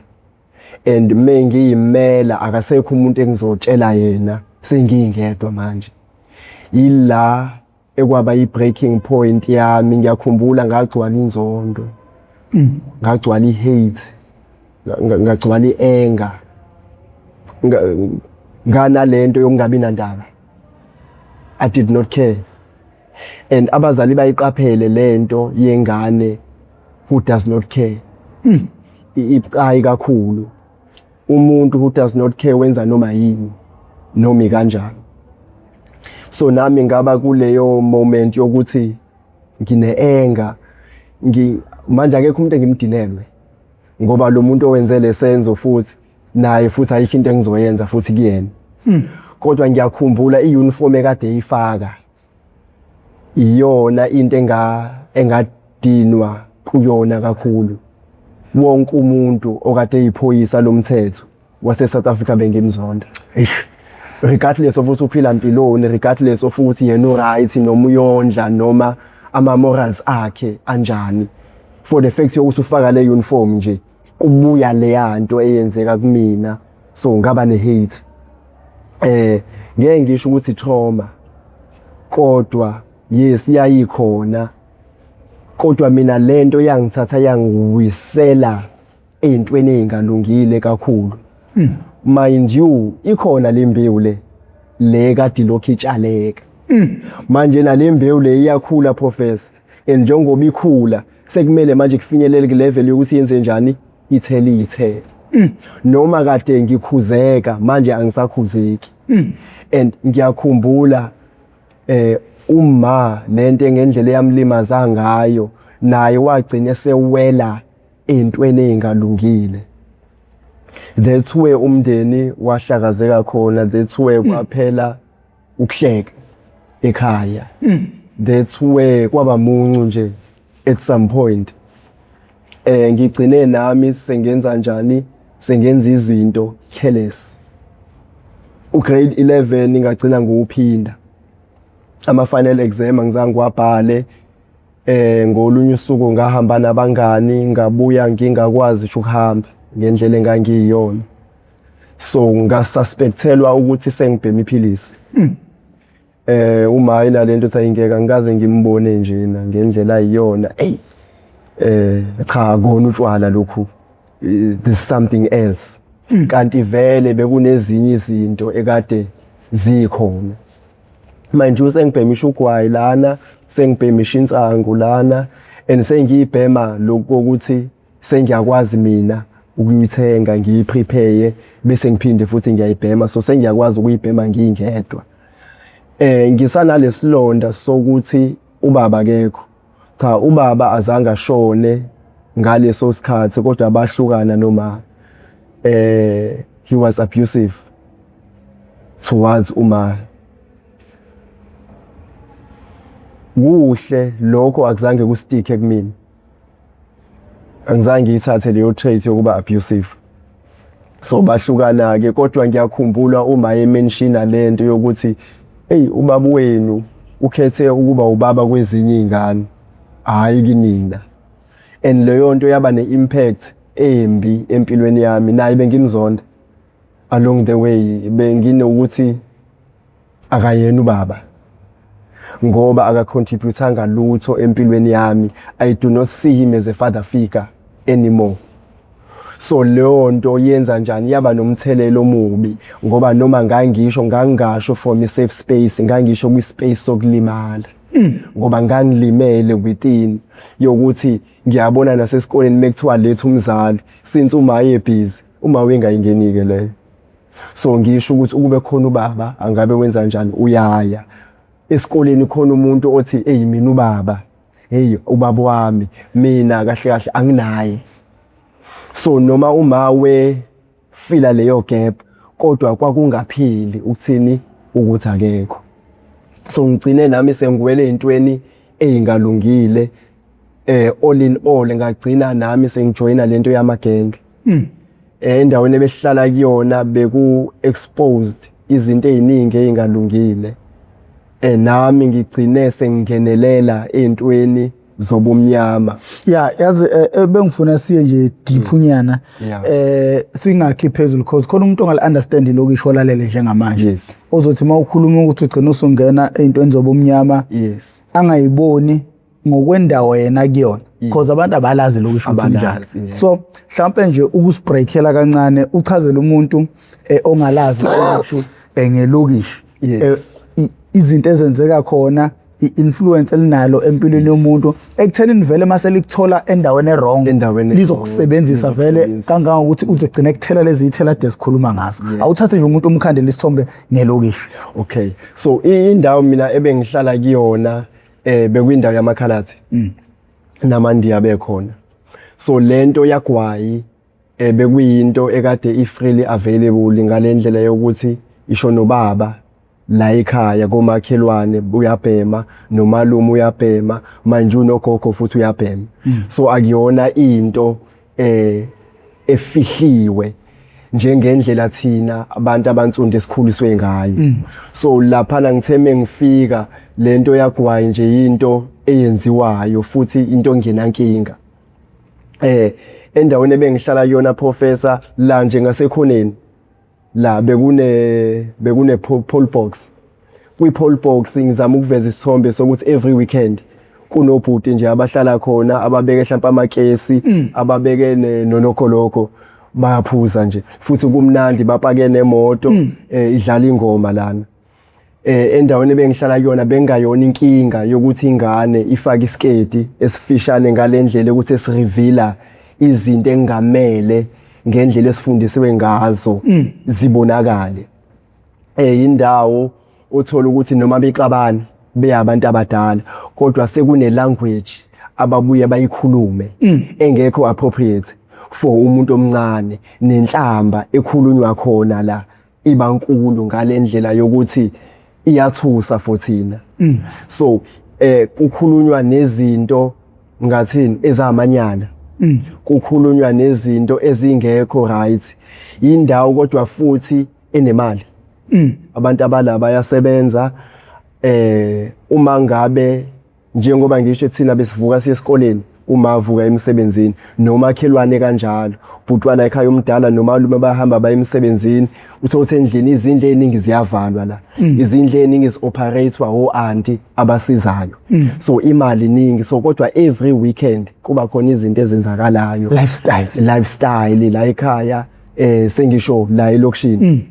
A: And mengiyimela akasekho umuntu engizotshela yena, sengingedwa manje. Ila ekwaba i-breaking point yami, ngiyakhumbula ngagcwala inzondo, ngagcwala i-hate, ngagcwala i-anger, nganalento yokungabi nandaba. I did not care. And abazali bayiqaphele lento yengane who does not care. Ibucayi kakhulu. Umuntu who does not care wenza noma yini, noma kanjani. So nami ngaba kuleyo moment yokuthi ngine-anger, manje akekho umuntu engimdinelwe ngoba lo muntu owenze lesenzo futhi naye futhi ayikho into engizoyenza futhi kuyena. Kodwa ngiyakhumbula i-uniform ekade eyifaka iyona into engadinwa kuyona kakhulu. Wonke umuntu okade eyiphoyisa lomthetho wase South Africa bengimzonda. Regardless of ukuthi uphila impiloni, regardless of ukuthi yena right noma uyondla noma ama morals akhe anjani, for the fact yokuthi ufaka le uniform nje kubuya le yanto eyenzeka kumina, so ngaba ne-hate. Ngeke ngisho ukuthi trauma, kodwa yes yayikhona, kodwa mina lento yangithatha yangiwisela ezintweni ezingalungile kakhulu. Mind you, ikhona le mbewu le kade lokhu itshaleka. Manje na le mbewu le iyakhula Professor, and njengoba ikhula sekumele manje kufinyelele ku level yokuthi yenze njani, ithele ithele. Noma kade ngikhuzeka manje angisakhuzeki. And ngiyakhumbula uma lento ngendlela yamlimaza ngayo naye wagcina sewela ezintweni ezingalungile. That's where umndeni wahlakazeka khona, that's where kwaphela ukuhleka ekhaya. That's where kwaba muncu nje at some point. Ngigcine nami sengenza njani, sengenza izinto careless. Grade 11 ngagcina nguphinda ama final exam angizange wabhale. Ngolunye usuku ngahamba nabangani, ngabuya ngingakwazi ukuhamba ngendlela engangiyiyona. So ngasuspectelwa ukuthi sengibhema iphilisi. Uma inalento sayingeka ngikaze ngimbone nje na ngendlela ayiyona. Cha kona utshwala lokhu, there's something else. Kanti vele bekunezinye izinto ekade zikhona. Manje usengibhemisha ugwayi lana, sengibhemisha insangu lana, and sengiyibhema lokho ukuthi sengiyakwazi mina ukuyithenga ngiyiprepare bese ngiphinde futhi ngiyayibhema, so sengiyakwazi ukuyibhema ngingedwa. Ngisana lesilonda sokuthi ubaba akekho. Cha ubaba azange ashone ngaleso sikhathi, kodwa bahlukana noma he was abusive towards uma. Kuhle lokho akuzange kusticke kumina. Angizange ngiyithathe leyo trait yokuba abusive. So bahlukana ke, kodwa ngiyakhumbula uma emenshina lento yokuthi ubaba wenu ukhethe ukuba ubaba kwezinye izingane, hayi kinina. And leyo nto yaba ne-impact embi empilweni yami, naye bengimzonda along the way, benginokuthi akayena ubaba ngoba akacontributanga lutho empilweni yami. I do not see him as a father figure anymore. So leyo nto yenza njani, yaba nomthelelo omubi ngoba noma ngangisho from a safe space, ngangisho kwi-space sokulimala. Ngoba ngangilimele within yokuthi ngiyabona nasesikoleni mekuthiwa lethu umzali, since uma ebusy, uma wengayingenike leyo. So ngisho ukuthi ukube khona ubaba angabe wenza njani, uyaya esikoleni khona umuntu othi mina ubaba hey ubaba wami mina kahle kahle anginaye. So noma umawe fila leyo gap kodwa kwakungaphili ukuthini ukuthi akekho. So ngicine nami sengiwele intweni eyingalungile, all in all ngagcina nami sengijoyina lento yamagenge. Endaweni ebehlala kuyona beku exposed izinto eziningi ezingalungile. Nami ngigcine sengingenelela ezintweni zobumnyama.
B: Yazi bengifuna siye nje deep unyana singakhi phezulu because khona umuntu ongal understand lokisho olalele njengamanje.
A: Yes.
B: Ozothi mawukhuluma ukuthi ugcina usungena ezintweni zobumnyama.
A: Yes.
B: Angayiboni ngokwendawo yena kuyona because abantu abalazi lokisho njalo. So mhlawumbe nje ukusibreakela kancane uchazela umuntu ongalazi lokisho ngelokisho.
A: Yes.
B: Izinto ezenzeka khona i-influence elinalo empilweni yomuntu ekutheni vele mase likuthola endaweni wrong lizokusebenzisa vele kangangokuthi uzegcina ekuthela lezi ithela desikhuluma ngazo. Awuthathe nje umuntu umkhandela isithombe ngelokisho.
A: Okay, so indawo mina ebengihlala kuyona bekuyindawo yamakhalathi namandiya bekhona. So lento yagwayi bekuyinto ekade i-freely available ngalendlela yokuthi isho nobaba la ekhaya komakhelwane uyabhema, nomalume uyabhema, manje unogogo futhi uyabhema. So akuyona into efihliwe njengendlela thina abantu abantsundu esikhuliswe ngayo. So lapha ngitheme ngifika lento yagwayi nje into eyenziwayo futhi into ngenankinga. Endaweni ebengihlala yona professor la nje ngasekhoneni la bekune poll box. Kwi-poll box ngizama ukuveza isithombe sokuthi every weekend kunobhuti nje abahlala khona ababeke mhlawumbe amakesi ababeke nonokholoko bayaphuza nje futhi kumnandi bapake nemoto idlala ingoma lana. Endaweni bengihlala kuyona bengayona inkinga yokuthi ingane ifake isketi esifishane ngalendlela ukuthi esireveala izinto engamele ngendlela esifundisiwe ngazo zibonakale. Indawo uthola ukuthi noma bexabana beyabantu abadala kodwa sekune language ababuye bayikhulume engekho appropriate for umuntu omncane, nenhlamba ekhulunywa khona la ibankulu ngalendlela yokuthi iyathusa for thina. So kukhulunywa nezinto ngathini ezamanyana. Kukhulunywa nezinto ezingekho right. Indawo kodwa futhi enemali. Abantu abala bayasebenza uma ngabe njengoba ngisho thina besivuka siye esikoleni uma avuka emsebenzini nomakhelwane kanjalo butwana ekhaya umdala nomalume bahamba baye emsebenzini uthola endlini izindle eziningi ziyavalwa la. Izindle eziningi zioperatwa o-auntie abasizayo. So imali iningi, so kodwa every weekend kuba khona izinto ezenzakalayo lifestyle la ekhaya sengisho la elokishini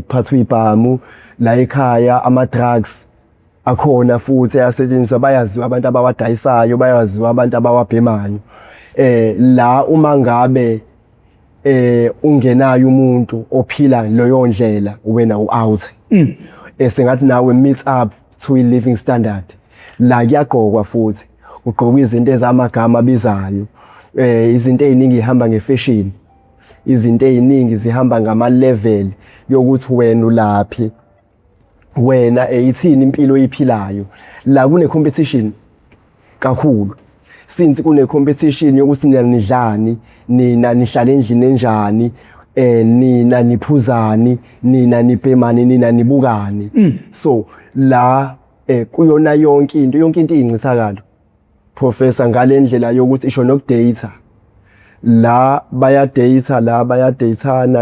A: phathwa ibhamu la ekhaya ama drugs akhona futhi ayasetshenziswa, bayaziwa abantu abawadayisayo, bayaziwa abantu abawabhemayo. La uma ngabe ungenayo umuntu ophila leyo ndlela wena u-out. Sengathi nawe meet up to a living standard. La kuyagqokwa futhi ugqoka izinto ezamagama abizayo. Izinto eziningi zihamba ngefashion. Izinto eziningi zihamba ngama level yokuthi wena ulaphi, wena eyithini impilo oyiphilayo. La kune competition kakhulu. Since kune competition yokuthi nidlani, nina nihlala endlini enjani, nina niphuzani, nina nibhemani, nina nibukani. So la kuyona yonke into iyincithakalo professor ngalendlela yokuthi isho nokudata. La bayadeyithana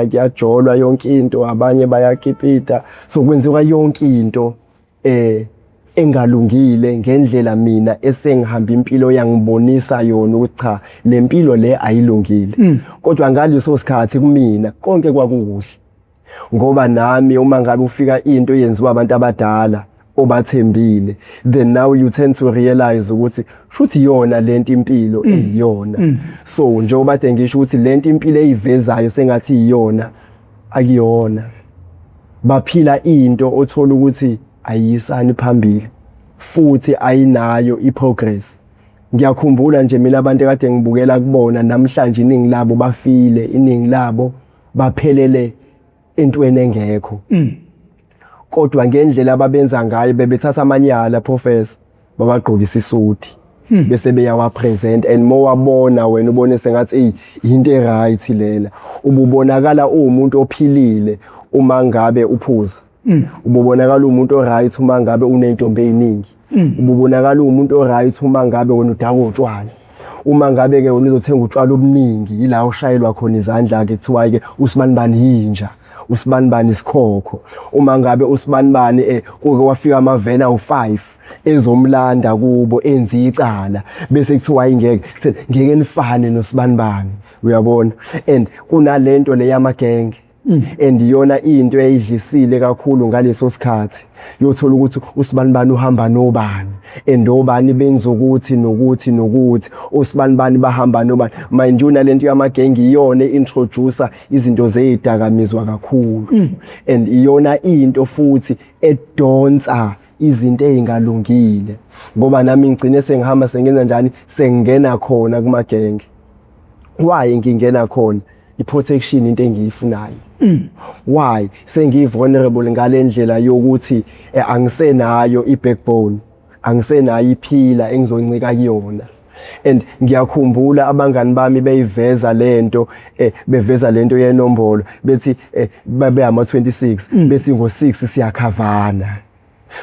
A: kuyajolwa yonke into, abanye bayakipita. So kwenziwa yonke into engalungile ngendlela mina esengihamba impilo yangibonisa yona ukuthi cha lempilo le ayilungile. Kodwa ngaleso sikhathi kumina konke kwakukuhle ngoba nami uma ngabe ufika into eyenziwa abantu abadala obathembile, then now you tend to realize ukuthi shuthi yona lento impilo eyiyona. So njengoba ngisho ukuthi lento impilo eyivezayo sengathi iyona akuyona. Baphila into othola ukuthi ayisani phambili futhi ayinayo iprogress ngiyakhumbula nje mina abantu ekade ngibukela kubona namhlanje iningi labo bafile, iningi labo baphelele entweni engekho. Kodwa ngendlela ababenza ngayo bebethatha amanyala professor babagqokisa isuti bese beyawa present and mowabona wena ubone sengathi into eright lela, ububonakala umuntu ophilile uma ngabe uphuza. Ububonakala umuntu oright uma ngabe unentombi eziningi. Ububonakala umuntu oright uma ngabe wena udaka utshwala. Uma ngabe ke wena uzothenga utshwala obuningi ila ushayelwa khona izandla ke kuthiwa ke usibanibani yinja, usibanibani isikhokho. Uma ngabe usibanibani kuke wafika amavena u5 ezomlanda kubo enza icala bese kuthiwa ngeke nifane nosibanibani, uyabona. And kunalento le yamagenge and iyona into eyidlisile kakhulu ngaleso sikhathi, yothola ukuthi usibanibani uhamba nobani and obani benza ukuthi nokuthi nokuthi, usibanibani bahamba nobani. Mind you nalento yamagenge iyona introducer izinto zezidakamizwa kakhulu and iyona into futhi edonsa izinto ezingalungile, ngoba nami ngicine sengihamba sengenza njani, sengena khona kumagenge. Why ngingena khona? I-protection into engiyifunayo. Why sengi-vulnerable ngalendlela yokuthi angisenayo i-backbone, angisenayo iphila engizoncika kuyona. And ngiyakhumbula abangani bami beyiveza lento beveza lento yenombolo bethi babe ama 26 bethi ngo6 siyakhavana.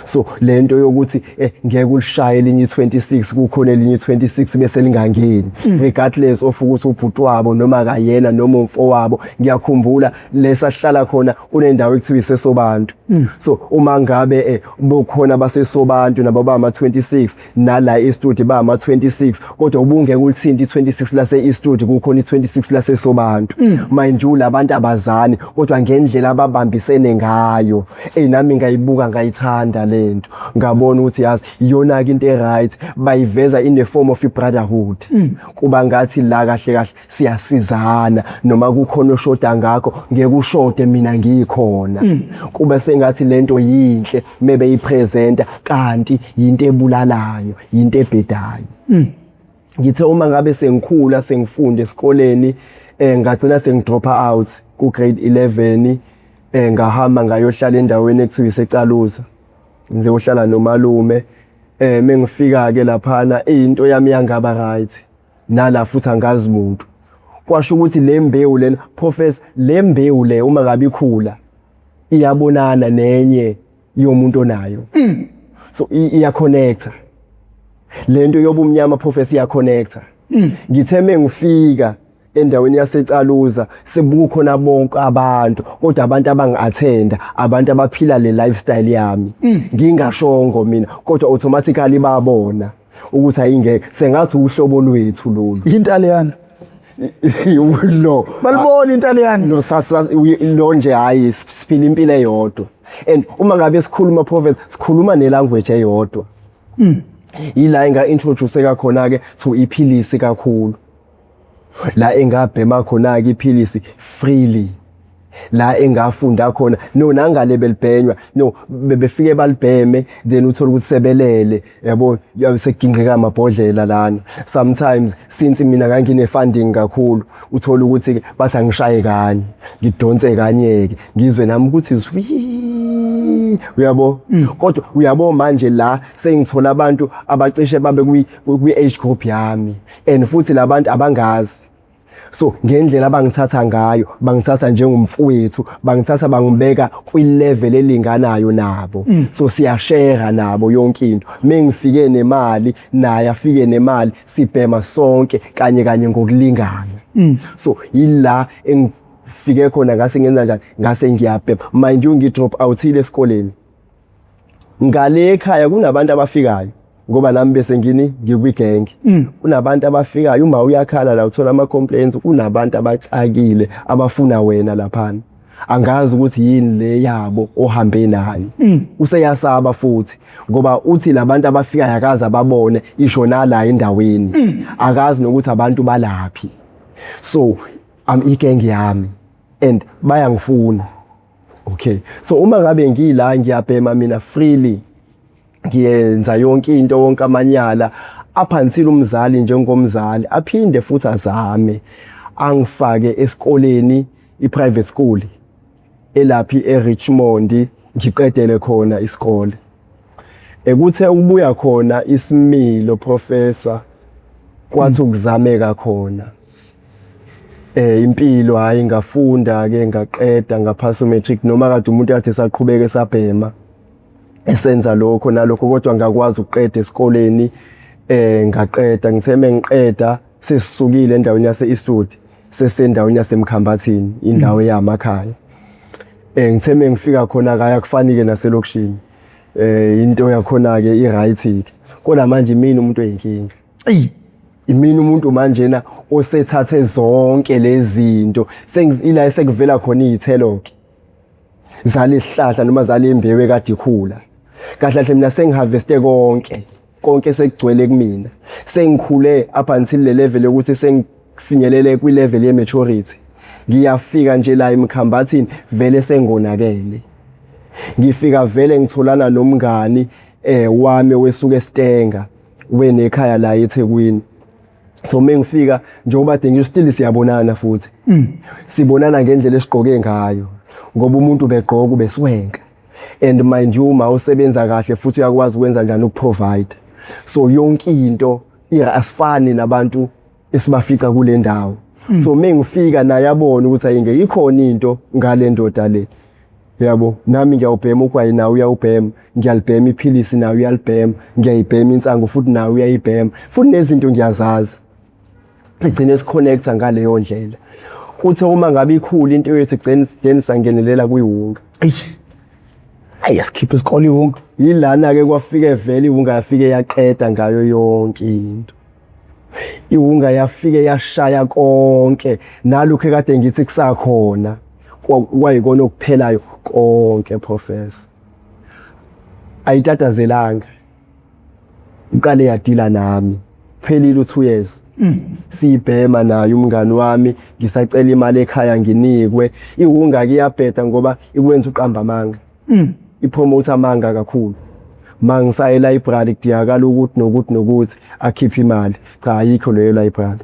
A: So lento yokuthi ngeke ulishaye elinye 26 kukhona elinye 26 bese lingangeni regardless of ukuthi ubhuti wabo noma akayena noma umfowabo. Ngiyakhumbula lesahlala khona kunendawo ekuthiwa isesobantu. So uma ngabe bokhona basesobantu nabo bama 26 nala estudio bama 26 kodwa ubungeke ulithinta i26 lase estudio kukhona i26 lase sobantu. Mind you labantu abazani kodwa ngendlela ababambisene ngayo nami ngayibuka ngayithanda lento, ngabona ukuthi yazi iyona ke into eright, bayiveza in the form of brotherhood. Kuba ngathi la kahle kahle siyasizana, noma kukhona oshoda ngakho ngeke ushode mina ngikhona. Kuba sengathi lento yinhle mebe yipresenta kanti into ebulalayo, into ebhedayo. Ngithe uma ngabe sengikhula sengifunda esikoleni ngagcina sengidropa out ku grade 11 ngahamba ngayohlala endaweni ekuthiwa iseCaluza. Ngize uhlala nomalume mengifika ke laphana into yami yangaba right nala futhi angazi umuntu. Kwasho ukuthi le mbewu lena professor, le mbewu le uma ngabe ikhula iyabonana nenye yomuntu onayo. So iya connecta lento yobumnyama professor iya connecta. Ngithe mengifika endaweni yaseCaluza sebukhona bonke abantu kodwa abantu abangi-attenda, abantu abaphila le lifestyle yami. Ngingashongo mina kodwa automatically babona ukuthi ayingeke sengathi uhlobo lwethu lolu
B: Intaliyana.
A: lo
B: Balibona Intaliyana.
A: lo sasa lo nje hayi siphila impilo eyodwa. And uma ngabe sikhuluma prophet sikhuluma nelanguage eyodwa. Ila enga introduce khona ke to iphilisi kakhulu. La engabhema khona ke iphilisi freely. La engafunda khona no nangale belibhenywa no bebefike balibheme then uthola ukuthi sebelele, yabo yaseginqika amabhodlela lana. Sometimes since mina ngangine funding kakhulu uthola ukuthi bathi angishaye kanye ngidonse kanye ke ngizwe nami ukuthi zwi, uyabo. Kodwa uyabo manje la sengithola abantu abacishe babe kwi age group yami and futhi labantu abangazi. So ngendlela abangithatha ngayo bangithatha njengomfowethu, bangithatha bangibeka kwi-level elinganayo nabo. So siyashare nabo yonke into. Mengifike nemali naye afike nemali sibhema sonke kanye kanye ngokulingana. So yila engifike khona ngase ngenza njani, ngase ngiyabhema. Mind you ngidrop out ile esikoleni. Ngale ekhaya kunabantu abafikayo ngoba nami bese ngikwi-gang. Kunabantu abafikayo uma uyakhala la uthola ama complaints, kunabantu abaxakile abafuna wena laphana. Angazi ukuthi yini le yabo ohambe nayo. Useyasaba futhi ngoba uthi labantu abafikayo akaza babone ishona la endaweni. Akazi nokuthi abantu balaphi. So i-gang yami and bayangifuna. Okay. So uma ngabe ngila ngiyabhema mina freely, ngiyenza yonke into wonke amanyala up until umzali njengomzali aphinde futhi azame angifake esikoleni i-private school elaphi eRichmond ngiqedele khona isikole. Ekuthe ukubuya khona isimilo professor kwathi ukuzameka khona. Impilo hayi ngafunda ke ngaqeda ngaphasa matric noma kade umuntu kade saqhubeka esabhema esenza lokho nalokho kodwa ngakwazi ukuqeda esikoleni ngaqeda ngitheme ngiqeda sesisukile endaweni yase Eastwood sesendaweni yaseMkhambathini indawo yamakhaya. Ngitheme ngifika khona kaya kufanike naselokishini. Into yakhona ke i-right kodwa manje mina umuntu oyinkinga. Imini umuntu manje na osethathe zonke lezi zinto sengila sekuvela khona izithelo ke zale isihlahla noma zale imbewu ekade ikhula kahle hle mina sengiharveste konke sekugcwele kumina sengikhule up until le level ukuthi sengifinyelele kwi level ye maturity ngiyafika nje la eMkhambathini vele sengonakele ngifika vele ngitholana nomngani wami wesuke eStenga wenekhaya la eThekwini. So mengifika njengoba dengi still siyabonana futhi sibonana ngendlela esigqoke ngayo ngoba umuntu begqoka ubeswenka and mind you mawusebenza kahle futhi uyakwazi ukwenza njani ukuprovide. So yonke into asifani nabantu esibafica kule ndawo. So mengifika naye yabona ukuthi ayinge ikhona into ngale ndoda le. Yabo nami ngiyawubhema ukwayi nawe uyawubhema ngiyalibhema iphilisi nawe uyalibhema ngiyayibhema insango futhi nawe uyayibhema futhi nezinto ngiyazazi. Sigcine siconnecta ngaleyo ndlela. Kuthe uma ngabe ikhulu into yethu sigcine sangenelela kwiwunga.
B: Sikhiphe isikole iwunga.
A: Yilana ke kwafike vele iwunga yafike yaqeda ngayo yonke into. Iwunga yafike yashaya konke nalokho kade ngithi kusakhona kwayikona okuphelayo konke professor. Ayitatazelanga. Uqale yadila nami. Phelile u2 years. Sibhema naye umngani wami ngisacela imali ekhaya nginikwe iwunga kuyabheda ngoba ikwenza uqamba amanga. Ipromote amanga kakhulu. Mangisaye library kudiyakala ukuthi nokuthi akhiphe imali. Cha ayikho leyo library.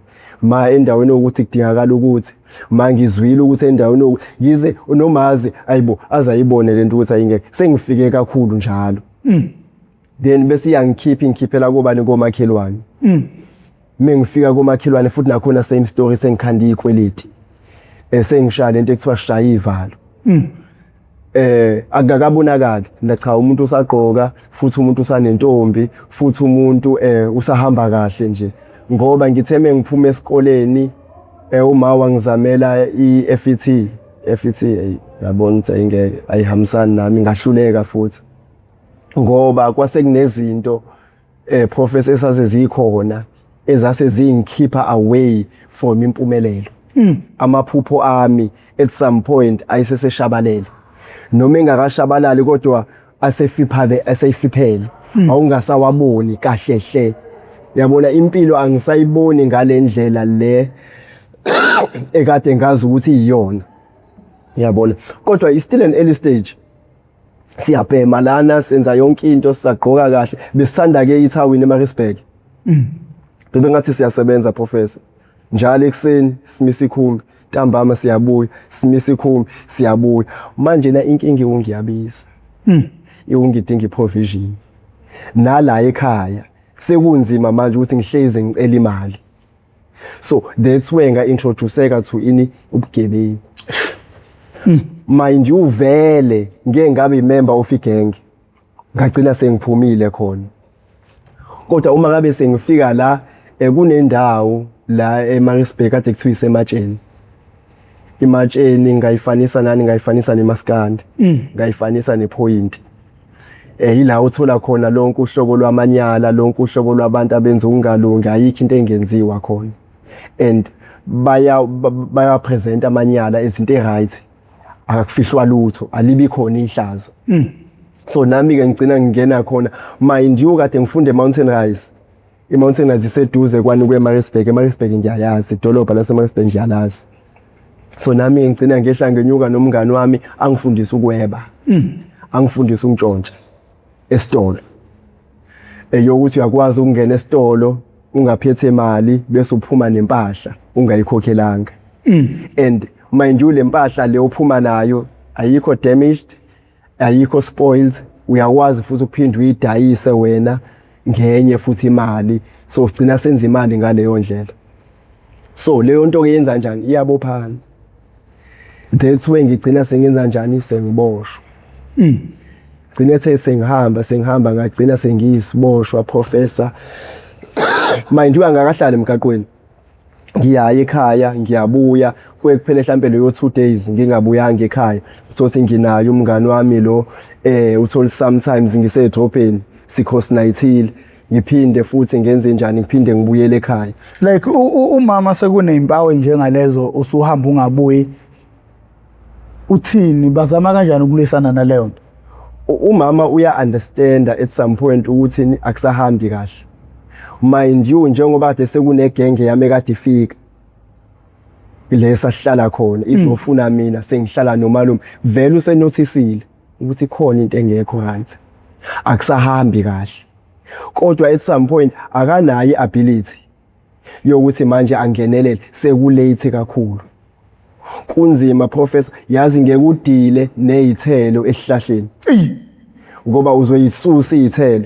A: Endaweni ukuthi kudiyakala ukuthi mangizwile ukuthi endaweni ngize unomazi ayibo azayibone lento ukuthi ayingeke sengifike kakhulu njalo. Then bese ngikhiphela kubani komakhelwane. Mengifika komakhelwane futhi nakhona same story sengikhanda ikweleti. Sengishaya lento ekuthiwa shaya ivalo. Akakabonakali cha umuntu usagqoka futhi umuntu usanentombi futhi umuntu usahamba kahle nje ngoba ngitheme ngiphuma esikoleni uma wangizamela iFET yabona ukuthi ayingeke ayihambisani nami ngahluleka futhi ngoba kwase kunezinto professor esasezikhona ezase zingikhipha away from impumelelo. Amaphupho ami at some point ayiseseshabalele noma engakashabalali kodwa aseyifiphele awungasawaboni kahle hle. Yabona impilo angisayiboni ngale ndlela le ekade ngazi ukuthi iyona. Yabona kodwa is still an early stage. Siyabhema lana senza yonke into sisagqoka kahle besisanda ke ithawini eMaritzburg. Bebe ngathi siyasebenza professor. Njalo ekseni simisa ikhumbi, ntambama siyabuya, simisa ikhumbi, siyabuya. Manje na inkingi ungiyabisa. Iwungidinga iprovision. Nala ekhaya sekunzima manje ukuthi ngihleze ngicela imali. So that's where nga introduceka to ubugebengu. Mind you vele ngeke ngabe imember of igang. Ngagcina sengiphumile khona. Kodwa uma ngabe sengifika la kunendawo la eMaritzburg kade kuthiwa isematsheni. Imatsheni ngayifanisa nani ngayifanisa neMaskandi, ngayifanisa nePoint. Yila uthola khona lonke uhlobo lwamanyala, lonke uhlobo lwabantu abenza ukungalungi, ayikho into engenziwa khona. And baya present amanyala izinto eziright. Akakufihlwa lutho, alibi khona ihlazo. So nami ke ngicina ngingena khona mind you kade ngifunde Mountain Rise. iMountain Rise iseduze kwani kweMaritzburg. eMaritzburg ngiyayazi, idolobha laseMaritzburg ngiyalazi. So nami ngicina ngehla ngenyuka nomngani wami angifundisa ukweba. Angifundisa ukuntshontsha esitolo. Yokuthi uyakwazi ukungena esitolo ungaphethe imali bese uphuma nempahla ungayikhokhelanga. And mind you le mpahla le uphuma nayo ayikho damaged, ayikho spoiled, uyakwazi futhi ukuphinde uyidayise wena ngenye futhi imali, so ugcina senza imali ngaleyo ndlela. So leyo nto ke yenza njani iyabophana. That's when ngigcina sengenza njani sengiboshwa. Gcina ethe sengihamba ngagcina sengiyisiboshwa professor. Mind you angakahlala emgaqweni. Ngiyaya ekhaya ngiyabuya kuphela mhlambe leyo 2 days ngingabuyanga ekhaya. Uthothi nginayo umngani wami lo utholi sometimes ngisedropeni sikhosnayithile ngiphinde futhi ngenze njani ngiphinde ngibuyele ekhaya.
B: Like umama sekunezimpawu njengalezo usuhamba ungabuyi uthini bazama kanjani ukulwisana naleyo nto?
A: Umama uya understand at some point ukuthi akusahambi kahle. Mind you njengoba kade sekunegenge yami kade ifika lesa sihlala khona izofuna mina sengihlala nomalume vele usenotisile ukuthi khona into engekho right, akusahambi kahle. Kodwa at some point akanayo iability yokuthi manje angenelele sekulate kakhulu. Kunzima professor, yazi ngeke udile nezithelo esihlahleni ngoba uzoyisusa izithelo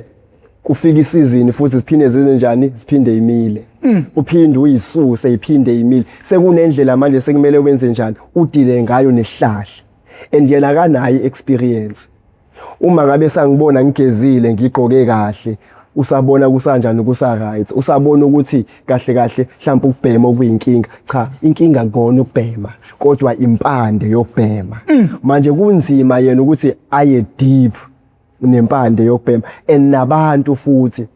A: kufika isizini futhi siphinde zenze njani siphinde imile. Uphinde uyisuse iphinde imile, sekunendlela manje sekumele wenze njani udile ngayo nesihlahla and yena kanayo experience. Uma ngabe sangibona ngigezile ngigqoke kahle usabona kusanjani kusa right, usabona ukuthi kahle mhlawumbe ukubhema okuyinkinga, cha inkinga ngona ukubhema kodwa impande yokubhema. Manje kunzima yena ukuthi aye deep nempande yokubhema and nabantu futhi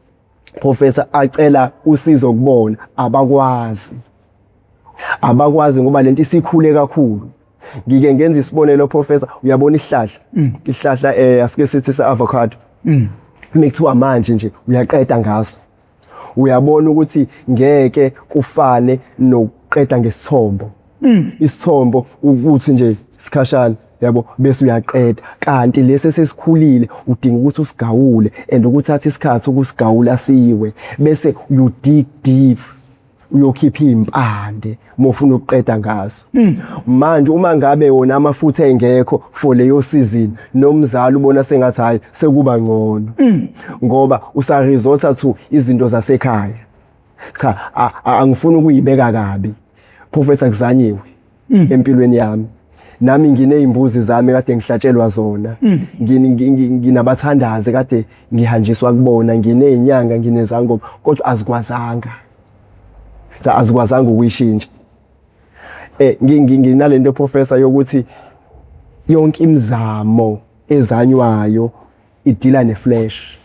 A: professor acela usizo kubona abakwazi ngoba lento isikhule kakhulu. Ngike ngenza isibonelo professor, uyabona isihlahla asike sithi se-avocado mekuthiwa manje nje uyaqeda ngaso uyabona ukuthi ngeke kufane nokuqeda ngesithombo. Isithombo ukuthi nje sikhashana yabo bese uyaqeda, kanti lesi sesikhulile udinga ukuthi usigawule and ukuthatha isikhathi ukusigawula siwe bese you dig deep uyokhipha impande mofuna ukuqeda ngaso. Manje uma ngabe wona amafutha engekho for leyo season nomzali ubona sengathi hayi sekuba ngcono ngoba usa resort to izinto zasekhaya. Cha angifuni ukuyibeka kabi professor, kuzanyiwe empilweni yami. Nami nginezimbuzi zami kade ngihlatshelwa zona, nginabathandazi kade ngihanjiswa kubona, nginezinyanga nginezangoma kodwa azikwazanga ukuyishintsha. Nginalento professor yokuthi yonke imizamo ezanywayo idila neflesh,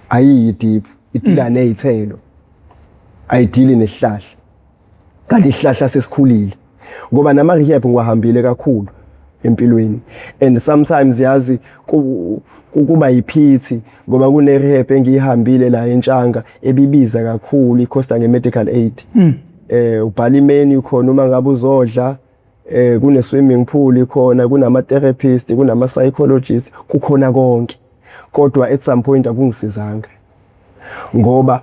A: ayiyi deep, idila nezithelo, ayidili nesihlahla. Kanti isihlahla sesikhulile ngoba nama rehab ngiwahambile kakhulu empilweni and sometimes yazi kuba yiphithi ngoba kune rehab engiyihambile la eNtshanga ebibiza kakhulu ikhosta nge-medical aid. Ubhala imenu khona uma ngabe uzodla, kune swimming pool khona, kunama therapist, kunama psychologist, kukhona konke. Kodwa at some point akungisizanga ngoba